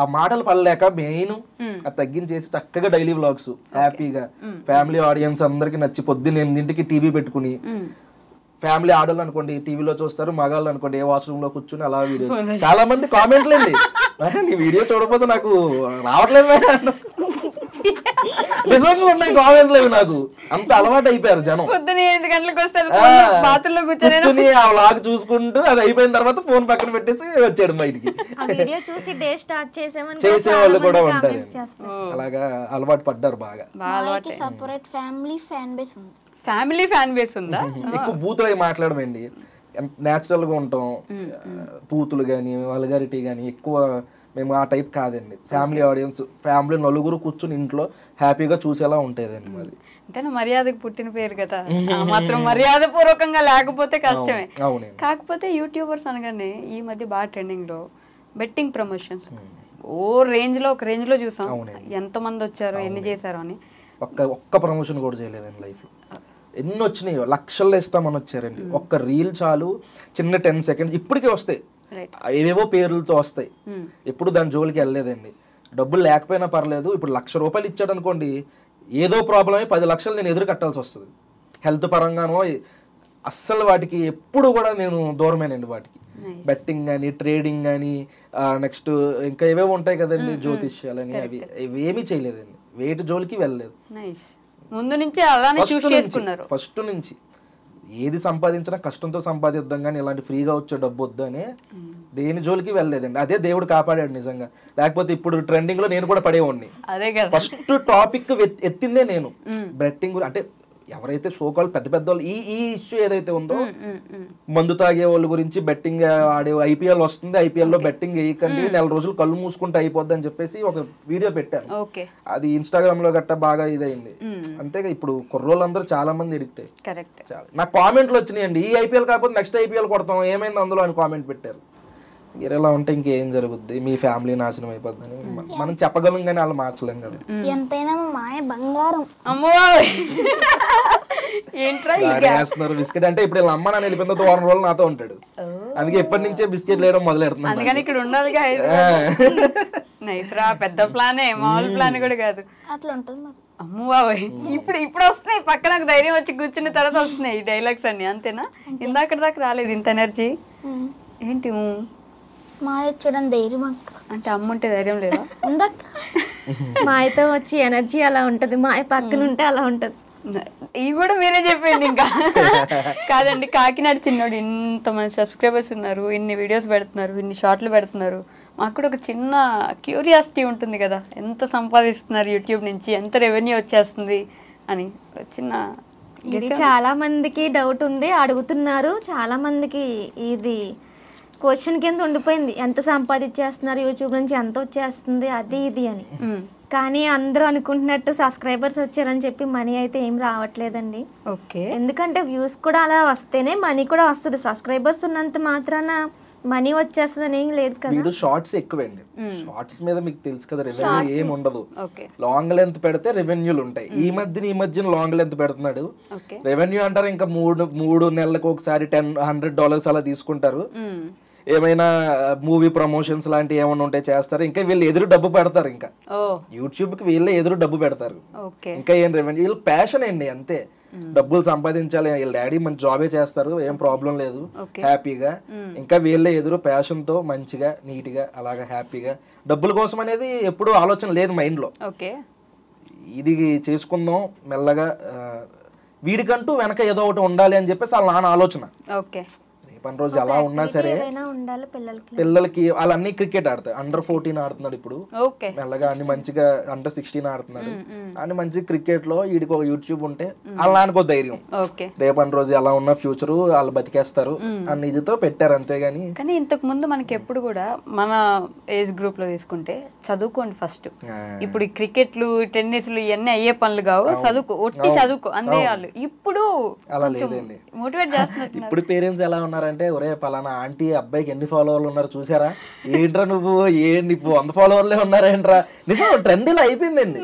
[SPEAKER 5] ఆ మాటలు పడలేక మెయిన్ అది తగ్గించేసి చక్కగా డైలీ వ్లాగ్స్ హ్యాపీగా ఫ్యామిలీ ఆడియన్స్ అందరికి నచ్చి పొద్దున్న 8ంటికి టీవీ పెట్టుకుని, ఫ్యామిలీ ఆడోళ్ళు అనుకోండి టీవీలో చూస్తారు, మగాళ్ళు అనుకోండి ఏ వాష్రూమ్ లో కూర్చుని అలా వీడియో. చాలా మంది కామెంట్లు అండి, నీ వీడియో చూడకపోతే నాకు రావట్లేదు నిజంగా ఉన్నాయి కామెంట్లు. నాకు అంత అలవాటు అయిపోయారు జనం, కూర్చుని ఆ వ్లాగ్ చూసుకుంటూ అది అయిపోయిన తర్వాత ఫోన్ పక్కన పెట్టేసి వచ్చాడు బయటికి. చేసేవాళ్ళు కూడా ఉంటారు, అలాగా అలవాటు పడ్డారు బాగా.
[SPEAKER 2] ఫ్యామిలీ ఫ్యాన్ బేస్ ఉందా?
[SPEAKER 5] ఎక్కువ బూతులు అవి మాట్లాడమండి, నేచురల్ గా ఉంటాం. బూతులు గానీ వల్గారిటీ గానీ ఎక్కువ మేము ఆ టైప్ కాదండి. ఫ్యామిలీ ఆడియన్స్, ఫ్యామిలీ నలుగురు కూర్చుని ఇంట్లో హ్యాపీగా చూసేలా ఉంటేదండి మరి.
[SPEAKER 2] అంటే మర్యాదకు పుట్టిన పేరు కదా, మాత్రం మర్యాద పూర్వకంగా లేకపోతే కష్టమే. కాకపోతే యూట్యూబర్స్ అనగానే ఈ మధ్య బాగా ట్రెండింగ్ లో బెట్టింగ్ ప్రమోషన్స్ ఒక రేంజ్ లో చూసాం. ఎంత మంది వచ్చారో, ఎన్ని చేశారో అని.
[SPEAKER 5] ఒక్క ప్రమోషన్ కూడా చేయలేదండి లైఫ్ లో. ఎన్ని వచ్చినాయో, లక్షల్లో ఇస్తామని వచ్చారండి. ఒక్క రీల్ చాలు, చిన్న 10 seconds ఇప్పటికే వస్తాయి, ఏవేవో పేర్లతో వస్తాయి. ఎప్పుడు దాని జోలికి వెళ్ళలేదండి. డబ్బులు లేకపోయినా పర్లేదు, ఇప్పుడు 1,00,000 రూపాయలు ఇచ్చాడు అనుకోండి, ఏదో ప్రాబ్లం అయ్యి 10 లక్షలు నేను ఎదురు కట్టాల్సి వస్తుంది. హెల్త్ పరంగానో అస్సలు వాటికి ఎప్పుడు కూడా నేను దూరమేనండి. వాటికి బెట్టింగ్ కానీ, ట్రేడింగ్ కానీ, నెక్స్ట్ ఇంకా ఏవేవో ఉంటాయి కదండి జ్యోతిష్యాలని, అవి ఏమీ చేయలేదండి. వేటి జోలికి వెళ్ళలేదు. ఫస్ట్ నుంచి ఏది సంపాదించినా కష్టంతో సంపాదిద్దాం కానీ ఇలాంటి ఫ్రీగా వచ్చే డబ్బు వద్దని దేని జోలికి వెళ్ళలేదండి. అదే దేవుడు కాపాడాడు నిజంగా. లేకపోతే ఇప్పుడు ట్రెండింగ్ లో నేను కూడా పడేవాడిని. ఫస్ట్ టాపిక్ ఎత్తిందే నేను. బెట్టింగ్ అంటే ఎవరైతే సోకాల్ పెద్ద పెద్ద వాళ్ళు ఈ ఇష్యూ ఏదైతే ఉందో మందు తాగే వాళ్ళ గురించి బెట్టింగ్ ఆడే ఐపీఎల్ వస్తుంది, ఐపీఎల్ లో బెట్టింగ్ వేయకండి, నెల రోజులు కళ్ళు మూసుకుంటే అయిపోద్ది అని చెప్పేసి ఒక వీడియో పెట్టాను. అది ఇన్స్టాగ్రామ్ లో గట్టా బాగా ఇదైంది. అంతేగా ఇప్పుడు కుర్రోళ్ళందరూ చాలా మంది ఎడిక్ట్ అయ్యి నాకు కామెంట్లు వచ్చినాయండి, ఈ ఐపీఎల్ కాకపోతే నెక్స్ట్ ఐపీఎల్ కొడతాం ఏమైంది అందులో అని కామెంట్ పెట్టారు. మీరెలా ఉంటే ఇంకేం జరుగుద్ది, మీ ఫ్యామిలీ నాశనం అయిపోద్దని మనం చెప్పగలం కానీ వాళ్ళు మార్చలేం కదా.
[SPEAKER 3] ఎంతైనా మాయ బంగారం.
[SPEAKER 5] వేస్తున్నారు బిస్కెట్ అంటే ఇప్పుడు అమ్మ నాన్న వెళ్ళిపోయిన వారం రోజులు నాతో ఉంటాడు, అందుకే ఎప్పటి నుంచే బిస్కెట్ వేయడం మొదలెడుతున్నాను.
[SPEAKER 2] ఇక్కడ ఉండాలి పెద్ద ప్లానే, మామూలు ప్లాన్ కూడా కాదు.
[SPEAKER 3] అట్లా ఉంటుంది మరి.
[SPEAKER 2] అమ్మో ఇప్పుడు వస్తున్నాయి పక్కన, నాకు ధైర్యం వచ్చి కూర్చున్న తర్వాత వస్తున్నాయి ఈ డైలాగ్స్ అన్ని. అంతేనా? ఇందాక దాకా రాలేదు ఇంత ఎనర్జీ ఏంటి?
[SPEAKER 3] మాయ వచ్చడం ధైర్యం
[SPEAKER 2] అంటే అమ్మ ఉంటే ధైర్యం లేదా?
[SPEAKER 4] మాయతో వచ్చి ఎనర్జీ అలా ఉంటది, మాయ పక్కన ఉంటే అలా ఉంటది.
[SPEAKER 2] ఇవి కూడా మీరే చెప్పండి. ఇంకా కాదండి, కాకినాడ చిన్నోడు ఇంతమంది సబ్స్క్రైబర్స్ ఉన్నారు, ఇన్ని వీడియోస్ పెడుతున్నారు, ఇన్ని షార్ట్లు పెడుతున్నారు, మాకు కూడా ఒక చిన్న క్యూరియాసిటీ ఉంటుంది కదా, ఎంత సంపాదిస్తున్నారు యూట్యూబ్ నుంచి, ఎంత రెవెన్యూ వచ్చేస్తుంది అని చిన్న.
[SPEAKER 4] ఇది చాలా మందికి డౌట్ ఉంది, అడుగుతున్నారు చాలా మందికి. ఇది క్వశ్చన్ కింద ఉండిపోయింది, ఎంత సంపాదించేస్తున్నారు యూట్యూబ్ నుంచి, ఎంత వచ్చేస్తుంది అది ఇది అని. కానీ అందరూ అనుకుంటున్నట్టు సబ్స్క్రైబర్స్ వచ్చారని చెప్పి మనీ అయితే ఏం రావట్లేదండి. ఎందుకంటే వ్యూస్ కూడా అలా వస్తేనే మనీ కూడా వస్తుంది. సబ్స్క్రైబర్స్ ఉన్నంత మాత్రాన మనీ వచ్చేస్తుంది ఏం లేదు కదా.
[SPEAKER 5] షార్ట్స్ ఎక్కువండి, షార్ట్స్ మీద మీకు తెలుసు కదా రెవెన్యూ ఏం ఉండదు. లాంగ్ లెంత్ పెడితే రెవెన్యూలు ఉంటాయి. ఈ మధ్యన లాంగ్ లెంత్ పెడుతున్నాడు, రెవెన్యూ అంటారు ఇంకా మూడు నెలలకు ఒకసారి $100 అలా తీసుకుంటారు. ఏమైనా మూవీ ప్రమోషన్స్ లాంటివి ఏమైనా ఉంటే చేస్తారు. ఇంకా వీళ్ళు ఎదురు డబ్బు పెడతారు, ఇంకా యూట్యూబ్ కి వీళ్ళే ఎదురు డబ్బు పెడతారు. ఇంకా ఏం రెవెన్యూ, వీళ్ళు ప్యాషన్ అండి అంతే, డబ్బులు సంపాదించాలి. వీళ్ళ డాడీ మంచి జాబే చేస్తారు, ఏం ప్రాబ్లం లేదు, హ్యాపీగా. ఇంకా వీళ్ళే ఎదురు ప్యాషన్ తో మంచిగా నీట్ గా అలాగా హ్యాపీగా. డబ్బుల కోసం అనేది ఎప్పుడు ఆలోచన లేదు మైండ్ లో. ఇది చేసుకుందాం మెల్లగా, వీడికంటూ వెనక ఏదో ఒకటి ఉండాలి అని చెప్పేసి వాళ్ళ నాన్న ఆలోచన. పని రోజు ఎలా ఉన్నా సరే పిల్లలకి వాళ్ళన్నీ క్రికెట్ ఆడతారు. under-14 ఆడుతున్నాడు ఇప్పుడు, మెల్లగా అన్ని మంచిగా under-16 ఆడుతున్నాడు. అన్ని మంచి క్రికెట్ లో వీడికి ఒక యూట్యూబ్ ఉంటే వాళ్ళ నాన్నకో ధైర్యం, రేపటి రోజు ఎలా ఉన్న ఫ్యూచర్ వాళ్ళు బతికేస్తారు అన్న ఇదితో పెట్టారు. అంతేగాని
[SPEAKER 2] కానీ ఇంతకు ముందు మనకి ఎప్పుడు కూడా మన ఏజ్ గ్రూప్ లో తీసుకుంటే చదువుకోండి ఫస్ట్. ఇప్పుడు క్రికెట్లు టెన్నిస్లు ఇవన్నీ అయ్యే పనులు కావు, ఒట్టి చదువుకో అందే వాళ్ళు. ఇప్పుడు
[SPEAKER 5] అలా లేదండి,
[SPEAKER 2] మోటివేట్ చేస్తున్నారు.
[SPEAKER 5] ఇప్పుడు పేరెంట్స్ ఎలా ఉన్నారంటే, ఒరే పలానా ఆంటీ అబ్బాయికి ఎన్ని ఫాలోవర్లు ఉన్నారు చూసారా, ఏంట్రా నువ్వు 100 ఫాలోవర్లే ఉన్నారేంట్రా. నిజం ట్రెండ్ ఇలా అయిపోయిందండి.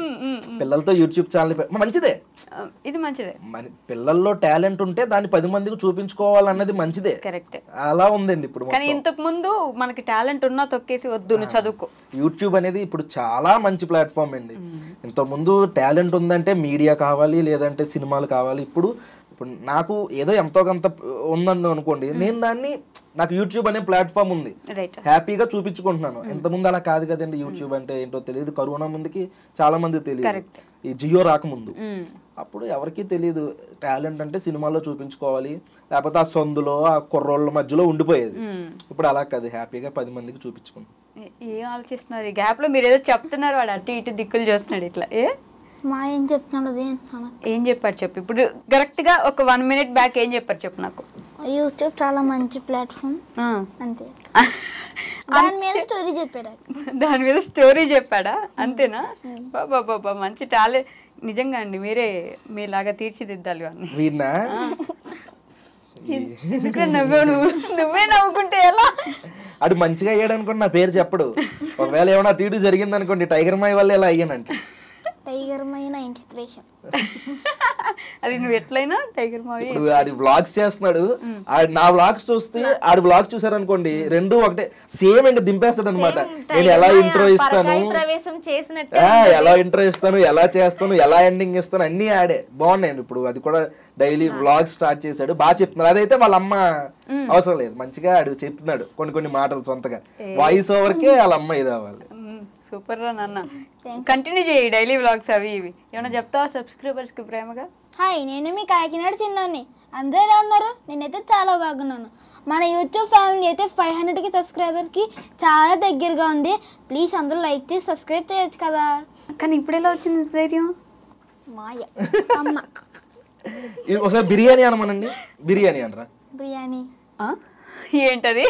[SPEAKER 5] పిల్లలతో యూట్యూబ్ ఛానల్ మంచిదే,
[SPEAKER 2] ఇది మంచిదే.
[SPEAKER 5] పిల్లల్లో టాలెంట్ ఉంటే దాన్ని 10 మందికి చూపించుకోవాలన్నది మంచిదే, కరెక్ట్. అలా ఉందండి ఇప్పుడు.
[SPEAKER 2] కానీ ఇంతకు ముందు మనకి టాలెంట్ ఉన్నా తొక్కేసి వద్దు నువ్వు చదువుకో.
[SPEAKER 5] యూట్యూబ్ అనేది ఇప్పుడు చాలా మంచి ప్లాట్ఫామ్ అండి. ఇంతకు ముందు టాలెంట్ ఉందంటే మీడియా కావాలి, లేదంటే సినిమాలు కావాలి. ఇప్పుడు నాకు ఏదో ఎంతో కొంత ఉందని అనుకోండి, నేను దాన్ని నాకు యూట్యూబ్ అనే ప్లాట్ఫామ్ ఉంది, హ్యాపీగా చూపించుకుంటున్నాను. ఇంతకుముందు అలా కాదు కదండి, యూట్యూబ్ అంటే ఏంటో తెలియదు. కరోనా ముందుకి చాలా మంది తెలియదు, ఈ జియో రాకముందు అప్పుడు ఎవరికి తెలియదు. టాలెంట్ అంటే సినిమాల్లో చూపించుకోవాలి, లేకపోతే ఆ సొందులో ఆ కుర్రోళ్ళ మధ్యలో ఉండిపోయేది. ఇప్పుడు అలా కాదు, హ్యాపీగా 10 మందికి చూపించుకుంటాం.
[SPEAKER 2] ఏం ఆలోచిస్తున్నారు ఈ గ్యాప్ లో? మీరు ఏదో చెప్తున్నారు, వాడు అటు ఇటు దిక్కులు చేస్తున్నాడు ఇట్లా.
[SPEAKER 3] మా ఏం చెప్తున్నాడు,
[SPEAKER 2] ఏం చెప్పారు చెప్పు. ఇప్పుడు కరెక్ట్ గా ఒక 1 minute బ్యాక్ ఏం చెప్పారు చెప్పు నాకు.
[SPEAKER 3] యూట్యూబ్ చాలా మంచి ప్లాట్ఫామ్ అంతే. దాని మీద స్టోరీ చెప్పాడా?
[SPEAKER 2] దాని మీద స్టోరీ చెప్పాడా? అంతేనా? బాబా మంచి టాలెంట్ నిజంగా అండి. మీరే మీలాగా తీర్చిదిద్దాలి అన్ని. నువ్వే నవ్వుకుంటే ఎలా?
[SPEAKER 5] అటు మంచిగా అయ్యాడు అనుకోండి, నా పేరు చెప్పడు. ఒకవేళ ఏమైనా టీడీ జరిగింది అనుకోండి, టైగర్ మాయ్ వల్ల ఎలా అయ్యానంటే
[SPEAKER 3] టైగర్ మైన ఇన్స్పిరేషన్.
[SPEAKER 2] అది నువ్వు ఎట్లయినా టైగర్ మావి.
[SPEAKER 5] ఇప్పుడు ఆడి వ్లాగ్స్ చేస్తున్నాడు, నా వ్లాగ్స్ చూస్తే ఆడి వ్లాగ్స్ చూసారనుకోండి, రెండు ఒకటే సేమ్ అండి, దింపేస్తాడు అనమాట. నేను ఎలా ఇంట్రో ఇస్తాను, ఎలా ఇంట్రో ఇస్తాను, ఎలా చేస్తాను, ఎలా ఎండింగ్ ఇస్తాను, అన్ని ఆడే బాగున్నాయండి. ఇప్పుడు అది కూడా డైలీ వ్లాగ్స్ స్టార్ట్ చేశాడు, బాగా చెప్తున్నాడు. అదైతే వాళ్ళ అమ్మ అవసరం లేదు, మంచిగా ఆడు చెప్తున్నాడు కొన్ని మాటలు సొంతగా. వాయిస్ ఓవర్ కే వాళ్ళ అమ్మ ఇది అవ్వాలి.
[SPEAKER 2] సూపర్ రా నాన్న, కంటిన్యూ చేయి డైలీ వ్లాగ్స్ అవి ఇవి. ఏమైనా చెప్తావా సబ్స్క్రైబర్స్ కి ప్రేమగా?
[SPEAKER 3] హాయ్, నేను మీ కాకినాడ చిన్నాన్ని. అందరూ ఎలా ఉన్నారు? నేనైతే చాలా బాగున్నాను. మన యూట్యూబ్ ఫ్యామిలీ అయితే 500కి సబ్స్క్రైబర్కి చాలా దగ్గరగా ఉంది. ప్లీజ్ అందరూ లైక్ చేసి సబ్స్క్రైబ్ చేయొచ్చు కదా.
[SPEAKER 2] కానీ ఇప్పుడు ఎలా వచ్చింది ధైర్యం?
[SPEAKER 3] మాయ అమ్మ
[SPEAKER 5] ఒకసారి బిర్యానీ అనమనండి. బిర్యానీ అనరా?
[SPEAKER 3] బిర్యానీ.
[SPEAKER 2] ఏంటది?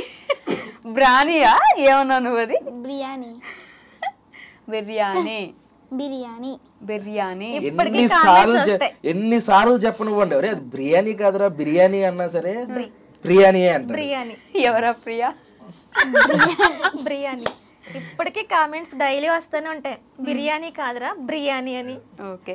[SPEAKER 2] బ్రానీయా ఏమన్నా నువ్వు? అది
[SPEAKER 3] బిర్యానీ.
[SPEAKER 2] బిర్యానీ.
[SPEAKER 3] బిర్యానీ.
[SPEAKER 2] బిర్యానీ.
[SPEAKER 5] ఎన్నిసార్లు చెప్పనివ్వండి, అరే అది బిర్యానీ కాదురా బిర్యానీ అన్నా సరే బిర్యానీ అంటారు.
[SPEAKER 4] బిర్యానీ.
[SPEAKER 2] ఎవరా ప్రియా?
[SPEAKER 4] బిర్యానీ. ఇప్పటికీ కామెంట్స్ డైలీ వస్తూనే ఉంటాయి, బిర్యానీ కాదురా బిర్యానీ అని.
[SPEAKER 2] ఓకే,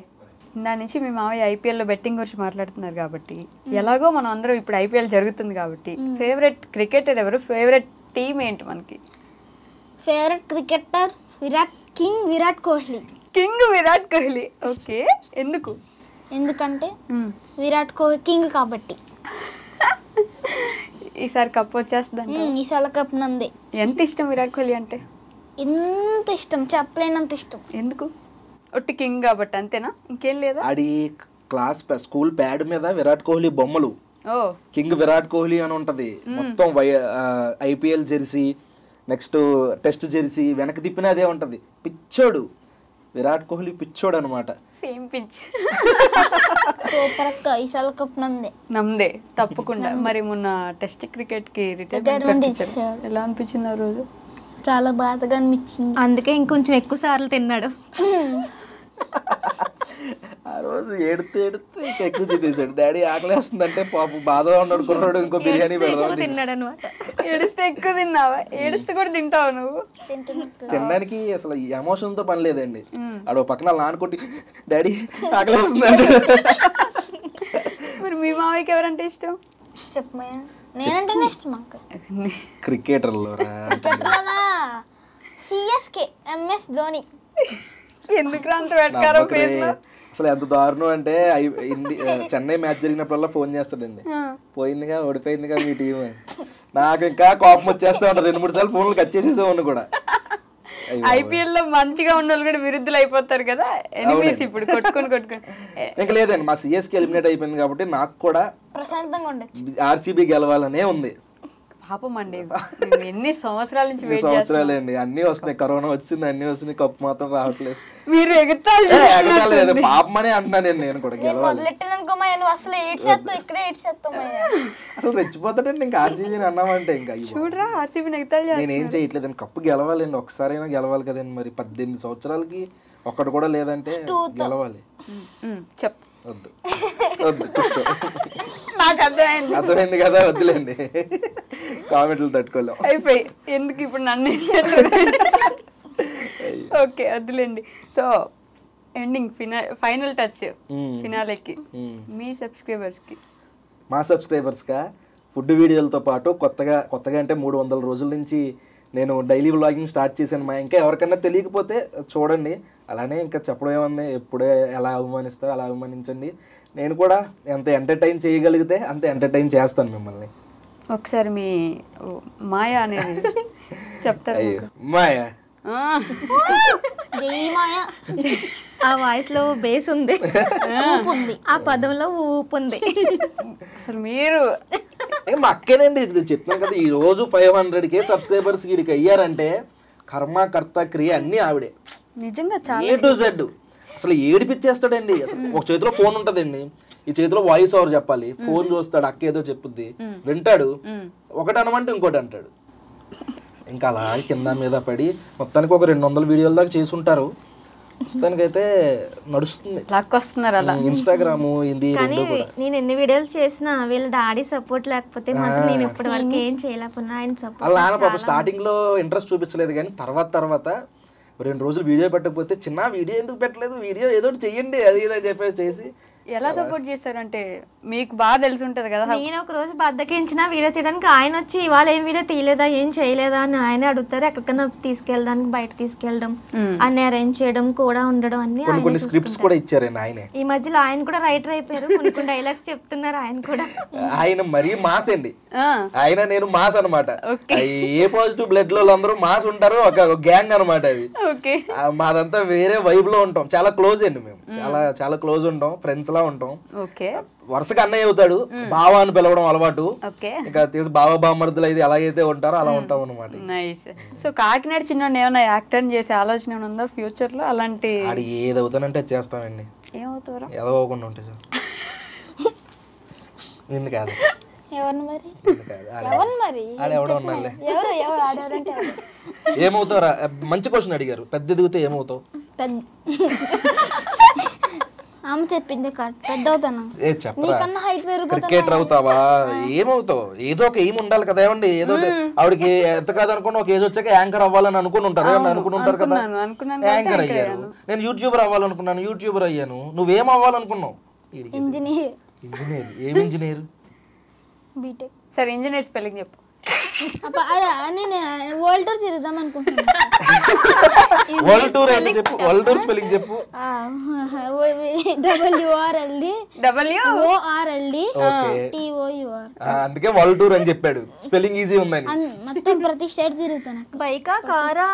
[SPEAKER 2] దాని నుంచి మీ మామయ్య ఐపీఎల్లో బెట్టింగ్ గురించి మాట్లాడుతున్నారు కాబట్టి, ఎలాగో మనం అందరం ఇప్పుడు ఐపీఎల్ జరుగుతుంది కాబట్టి ఫేవరెట్ క్రికెటర్ ఎవరు? ఫేవరెట్ టీమ్ ఏంటి మనకి?
[SPEAKER 3] Favourite cricketer Virat Kohli.
[SPEAKER 2] King Virat Kohli. Okay, ఎందుకు?
[SPEAKER 3] ఎందుకంటే విరాట్ కోహ్లీ కింగ్ కాబట్టి.
[SPEAKER 2] ఈసారి కప్ వచ్చేస్తుంది.
[SPEAKER 3] ఈసారి కప్ నందే.
[SPEAKER 2] ఎంత ఇష్టం విరాట్ కోహ్లీ అంటే?
[SPEAKER 3] ఎంత ఇష్టం, చెప్పలేనంత ఇష్టం.
[SPEAKER 2] ఎందుకు? ఒట్టి కింగ్ కాబట్టి అంతేనా, ఇంకేం లేదా?
[SPEAKER 5] ఆడి క్లాస్ స్కూల్ ప్యాడ్ మీద విరాట్ కోహ్లీ బొమ్మలు, కింగ్ విరాట్ కోహ్లీ అని ఉంటది. మొత్తం IPL Jersey, next test Jersey వెనక్కి తిప్పిన అదే ఉంటది. పిచ్చోడు విరాట్ కోహ్లీ, పిచ్చోడు అనమాట.
[SPEAKER 2] Same pitch.
[SPEAKER 3] సూపర్ అక్క, ఈసారి కప్
[SPEAKER 2] నమ్దే తప్పకుండా. మరి మొన్న టెస్ట్ క్రికెట్ కి రిటైర్మెంట్ ఎలా అనిపించింది ఆ రోజు?
[SPEAKER 3] చాలా బాధగా అనిపించింది.
[SPEAKER 4] అందుకే ఇంకొంచెం ఎక్కువ సార్లు తిన్నాడు.
[SPEAKER 5] ఆ రోజు ఏడుతూ ఇంకా ఎక్కువ చూపేశాడు. డాడీ ఆకలేస్తుందంటే పాపం బాధగా ఉన్నాడు కుర్రాడు, ఇంకో బిర్యానీ పెడదాం
[SPEAKER 4] తిన్నాడు అనమాట.
[SPEAKER 2] ఏడుస్తే ఎక్కువ తిన్నావా? ఏడుస్తే కూడా తింటావు నువ్వు?
[SPEAKER 5] తినడానికి అసలు ఎమోషన్ తో పని లేదండి. ఆడ పక్కన నానుకుంటే డాడీ ఆకలేస్తుందంటే.
[SPEAKER 2] మరి మీ మామయ్యకి ఎవరంటే ఇష్టం?
[SPEAKER 3] చెప్పమయ్యా. నేనంటేనే ఇష్టం అక్క.
[SPEAKER 5] క్రికెటర్లో
[SPEAKER 3] సిఎస్కే ఎంఎస్ ధోని.
[SPEAKER 2] ఎందుకు అంత వెటకారం ఫేస్ లో?
[SPEAKER 5] అసలు ఎంత దారుణం అంటే చెన్నై మ్యాచ్ జరిగినప్పుడల్లా ఫోన్ చేస్తాడండి, పోయిందిగా ఓడిపోయిందిగా మీ టీం. నాకు ఇంకా కోపం వచ్చేస్తా ఉంటారు. 2-3 సార్లు ఫోన్లు కట్ చేసేసేవాడిని కూడా.
[SPEAKER 2] ఐపీఎల్ లో మంచిగా ఉన్న వాళ్ళు కూడా విరుద్ధులు అయిపోతారు కదా, ఎనిమీస్ ఇప్పుడు కొట్టుకొని.
[SPEAKER 5] ఇంకా లేదండి, మా సిఎస్కే ఎలిమినేట్ అయిపోయింది కాబట్టి నాకు కూడా
[SPEAKER 3] ప్రశాంతంగా ఉండొచ్చు,
[SPEAKER 5] ఆర్సీబీ గెలవాలనే ఉంది.
[SPEAKER 2] పాపం అండి, ఎన్ని సంవత్సరాల నుంచి వెయిట్
[SPEAKER 5] సంవత్సరాలండి. అన్ని వస్తున్నాయి, కరోనా వచ్చింది, అన్ని వస్తున్నాయి, కప్పు మాత్రం రావట్లేదు.
[SPEAKER 2] మీరు ఎగతాళి
[SPEAKER 5] పాపమనే అంటున్నాను నేను కూడా గెలవాలి. అసలు రెచ్చిపోతాడండి ఇంకా ఆర్సీబీని అన్నామంటే. ఇంకా
[SPEAKER 2] చూడరా ఆర్సీబీని ఎగతాళి.
[SPEAKER 5] నేనేం చేయట్లేదండి, కప్పు గెలవాలండి, ఒక్కసారైనా గెలవాలి కదండి. మరి 18 సంవత్సరాలకి ఒక్కటి కూడా లేదంటే గెలవాలి.
[SPEAKER 2] చెప్పు.
[SPEAKER 5] వద్దు వద్దు కూర్చో,
[SPEAKER 2] నాకు
[SPEAKER 5] అర్థమైంది కదా, వద్దులేండి, కామెంట్లు తట్టుకోలేం.
[SPEAKER 2] అయిపోయి ఎందుకు ఇప్పుడు నన్ను. ఓకే వద్దులేండి. సో ఎండింగ్ ఫైనల్ టచ్ ఫినాలేకి మీ సబ్స్క్రైబర్స్కి.
[SPEAKER 5] మా సబ్స్క్రైబర్స్గా ఫుడ్ వీడియోలతో పాటు కొత్తగా అంటే 300 రోజుల నుంచి నేను డైలీ వ్లాగింగ్ స్టార్ట్ చేశాను. మా ఇంకా ఎవరికైనా తెలియకపోతే చూడండి. అలానే ఇంకా చెప్పడం ఏముంది, ఎప్పుడే ఎలా అవమానిస్తారో అలా అవమానించండి. నేను కూడా ఎంత ఎంటర్టైన్ చేయగలిగితే అంత ఎంటర్టైన్ చేస్తాను మిమ్మల్ని.
[SPEAKER 2] ఒకసారి మీ మాయా అనేది చెప్తారు.
[SPEAKER 5] మాయా,
[SPEAKER 4] ఆ వాయిస్ లో బేస్ ఉంది, ఆ పదంలో ఊపు ఉంది.
[SPEAKER 2] అసలు మీరు
[SPEAKER 5] మా అక్కేనండి, ఇది చెప్తున్నాను కదా, ఈ రోజు 500K సబ్స్క్రైబర్స్ వీడికి అయ్యారంటే కర్మ కర్త క్రియ అన్ని ఆవిడే.
[SPEAKER 2] నిజంగా
[SPEAKER 5] ఏ టు జెడ్ అసలు ఏడిపిచ్చేస్తాడండి. అసలు ఒక చేతిలో ఫోన్ ఉంటదండి, ఈ చేతిలో వాయిస్ ఓవర్ చెప్పాలి, ఫోన్ చూస్తాడు, అక్క ఏదో చెప్పుద్ది, వింటాడు, ఒకటి అనమంటే ఇంకోటి అంటాడు. ఇంకా అలా కింద మీద పడి మొత్తానికి ఒక 200 వీడియోల దాకా చేసుంటారు. ప్రస్తుతానికైతే నడుస్తుంది, ఇన్స్టాగ్రామ్ ఇది.
[SPEAKER 4] కానీ నేను ఎన్ని వీడియోలు చేసినా వీళ్ళ డాడీ సపోర్ట్ లేకపోతే మాత్రం నేను ఇప్పటి వరకు ఏం చేయలేకపోయినా ఆయన సపోర్ట్.
[SPEAKER 5] వాళ్ళ నాన్న పాప స్టార్టింగ్ లో ఇంట్రెస్ట్ చూపించలేదు, కానీ తర్వాత 2 రోజులు వీడియో పెట్టకపోతే చిన్న వీడియో ఎందుకు పెట్టలేదు, వీడియో ఏదో చెయ్యండి అది ఇది అని చెప్పేసి చేసి.
[SPEAKER 2] ఎలా సపోర్ట్ చేస్తారంటే మీకు బాగా తెలిసి ఉంటది కదా.
[SPEAKER 4] నేను ఒక రోజు బద్దకించిన వీడియో తీయడానికి ఆయన వచ్చి ఇవాళ ఏం వీడియో తీయలేదా ఏం చేయలేదా అని ఆయన అడుగుతారు. ఎక్కడికైనా తీసుకెళ్ళడానికి బయట తీసుకెళ్ళడం, అన్ని అరేంజ్ చేయడం కూడా ఉండడం అన్ని
[SPEAKER 5] కొన్ని స్క్రిప్ట్స్ కూడా ఇచ్చారండి ఆయనే.
[SPEAKER 4] ఈ మధ్యలో ఆయన కూడా రైటర్ అయిపోయారు, కొన్ని డైలాగ్స్ చెప్తున్నారు ఆయన కూడా.
[SPEAKER 5] ఆయన మరీ మాస్ అండి, ఆయన నేను మాస్ అనమాట. ఏ పాజిటివ్ బ్లడ్ లో అందరూ మాస్ ఉంటారు, ఒక గ్యాంగ్ అనమాట అది. మాదంతా వేరే వైబ్ లో ఉంటాం, చాలా క్లోజ్ అండి మేము, చాలా క్లోజ్ ఉంటాం, ఫ్రెండ్స్ లా ఉంటాం. వరుసగా అన్నయ్య అవుతాడు, బావ అని పిలవడం అలవాటు. ఇంకా తెలుసు బావ బామ్మర్దులు అయితే ఎలాగైతే ఉంటారో అలా ఉంటాం అనమాట.
[SPEAKER 2] నైస్. సో కాకినాడ చిన్న ఏమైనా యాక్టర్ చేసే ఆలోచన ఉందా ఫ్యూచర్ లో? అలాంటి
[SPEAKER 5] ఏది అవుతానంటే చేస్తామండి,
[SPEAKER 2] ఏమవుతారా
[SPEAKER 5] ఎదవకుండా ఉంటే సార్. నిన్ను కాదు
[SPEAKER 3] ఎవరిని మరి ఎవరు ఆడేవారంటే
[SPEAKER 5] ఏమవుతావురా? మంచి క్వశ్చన్ అడిగారు. పెద్ద ఎదిగితే ఏమవుతావు?
[SPEAKER 3] ఆమె చెప్పింది పెద్ద అవుతాను. నీకన్నా హైట్
[SPEAKER 5] క్రికెటర్ అవుతావా? ఏమవుతావు? ఏదో ఒక ఏం ఉండాలి కదా. ఏమండి ఏదో ఆవిడకి ఎంత కాదు అనుకున్నా ఒక ఏజ్ వచ్చాక యాంకర్ అవ్వాలని అనుకుని ఉంటారు. అనుకుంటారు కదా. యాంకర్ అయ్యారు. నేను యూట్యూబర్ అవ్వాలనుకున్నాను, యూట్యూబర్ అయ్యాను. నువ్వేం అవ్వాలనుకున్నావు?
[SPEAKER 3] ఇంజనీర్.
[SPEAKER 5] ఏం ఇంజనీర్?
[SPEAKER 3] బీటెక్.
[SPEAKER 2] సరే ఇంజనీర్ స్పెల్లింగ్ చెప్పు.
[SPEAKER 3] నేను వరల్డ్ టూర్ తిరుగుదాం అనుకుంటున్నాను.
[SPEAKER 5] వరల్డ్ టూర్ ఏంటి చెప్పు. వరల్డ్ టూర్ స్పెల్లింగ్ చెప్పు.
[SPEAKER 3] WORLD
[SPEAKER 5] అందుకే వరల్డ్ టూర్ అని చెప్పాడు. స్పెల్లింగ్ ఈజీ ఉందని.
[SPEAKER 3] మొత్తం ప్రతి స్టేట్ తిరుగుతాను.
[SPEAKER 4] బైకా కారా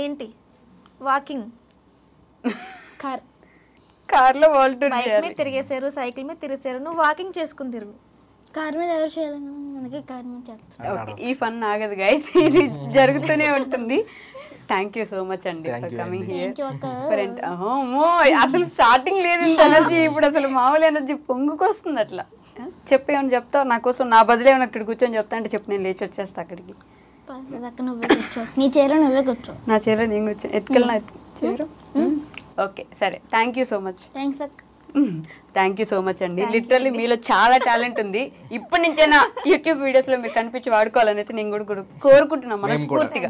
[SPEAKER 4] ఏంటి? వాకింగ్.
[SPEAKER 2] కార్ లో వరల్డ్ టూర్.
[SPEAKER 4] బైక్ మీద తిరిగేసారు, సైకిల్ మీద తిరిగేసారు. నువ్వు వాకింగ్ చేసుకుని తిరుగు.
[SPEAKER 3] కార్ మీద ఎవరు చేయాలి? మనకి కార్ మీద చేస్తాం.
[SPEAKER 2] ఈ ఫన్ ఆగదు గైస్, ఇది జరుగుతూనే ఉంటుంది. థ్యాంక్ యూ సో మచ్ అండి ఫర్ కమింగ్ హియర్. అసలు స్టార్టింగ్ లేదు ఎనర్జీ, ఇప్పుడు అసలు మామూలు ఎనర్జీ పొంగుకొస్తుంది. అట్లా చెప్పేమని చెప్తావు నా కోసం? నా బదులు ఏమన్నా ఇక్కడ కూర్చొని చెప్తా అంటే చెప్పు, నేను లేచి వచ్చేస్తా అక్కడికి.
[SPEAKER 3] నువ్వే కూర్చో, నీ చీర నువ్వే కూర్చో.
[SPEAKER 2] నా చీర నేను కూర్చో, ఎత్తుకెళ్ళిన చీర. ఓకే సరే, thank you so much.
[SPEAKER 3] Thanks అక్క.
[SPEAKER 2] థ్యాంక్ యూ సో మచ్ అండి. లిటరల్లీ మీలో చాలా టాలెంట్ ఉంది. ఇప్పటి నుంచైనా యూట్యూబ్ వీడియోస్ లో మీరు కనిపించి వాడుకోవాలని అయితే నేను కూడా కోరుకుంటున్నాం మనస్ఫూర్తిగా.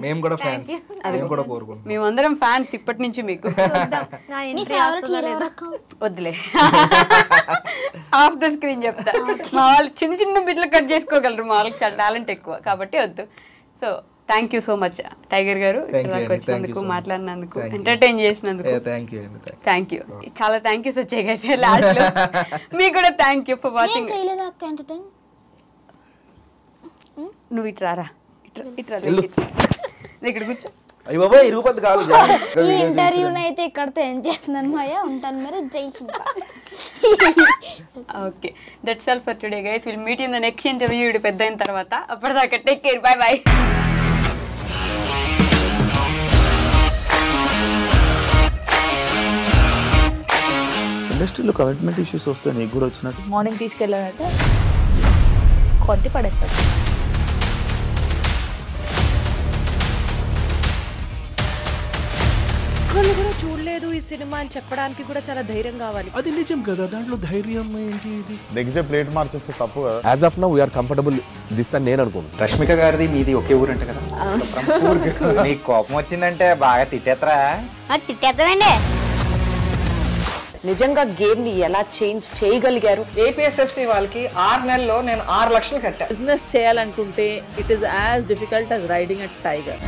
[SPEAKER 2] మేమందరం ఫ్యాన్స్ ఇప్పటి నుంచి మీకు. వద్దులే, ఆఫ్ ద స్క్రీన్ చెప్తా. మా వాళ్ళు చిన్న చిన్న బిడ్డలు కట్ చేసుకోగలరు, మా వాళ్ళకి చాలా టాలెంట్ ఎక్కువ కాబట్టి వద్దు. So thank you so much tiger గారు, వచ్చినందుకు, మాట్లాడినందుకు, ఎంటర్టైన్ చేసినందుకు థ్యాంక్ యూ. చాలా థ్యాంక్ యూ వచ్చాయి కదా లాస్ట్ లో. మీకు కూడా థ్యాంక్ యూ ఫర్ వాచింగ్. నువ్వు ఇట్రారా, ఇట్రా ఇక్కడ కూర్చో.
[SPEAKER 3] ఈ ఇంటర్వ్యూని అయితే ఇక్కడతో ఏం చేస్తున్నాను మాయా. ఉంటాను మరి. జై Hind.
[SPEAKER 2] Okay, that's all for today guys. Will meet in the next interview పెద్ద అయిన తర్వాత. అప్పటిదాకా టేక్ కేర్, బై బై.
[SPEAKER 6] ఇండస్ట్రీలో కమిట్మెంట్ ఇష్యూస్ వస్తే నీకు కూడా వచ్చినట్టు?
[SPEAKER 7] మార్నింగ్ తీసుకెళ్ళాలంటే కొట్టి పడేస్తాడు.
[SPEAKER 1] ఒక్కళ్ళు కూడా చూడలేదు ఈ సినిమా అని చెప్పడానికి కూడా చాలా ధైర్యం కావాలి.
[SPEAKER 6] అది నిజం కదా, దాంట్లో ధైర్యం ఏంటి?
[SPEAKER 8] నెక్స్ట్ డే ప్లేట్ మార్చేస్తే తప్పు కదా.
[SPEAKER 9] As of now we are comfortable this అని నేను అనుకుంటున్నాను.
[SPEAKER 10] రష్మిక గారిది మీది ఒకే ఊరు అంటే కదా. నీకు కోపం వచ్చిందంటే బాగా తిట్టేత్తరా?
[SPEAKER 3] తిట్టేద్దామండి.
[SPEAKER 7] నిజంగా గేమ్ ని ఎలా చేంజ్ చేయగలిగారు?
[SPEAKER 11] ఏపీఎస్ఎఫ్సి వాళ్ళకి 6 నెలల్లో నేను 6 లక్షలు కట్టా.
[SPEAKER 7] బిజినెస్ చేయాలనుకుంటే it is as difficult as riding a tiger.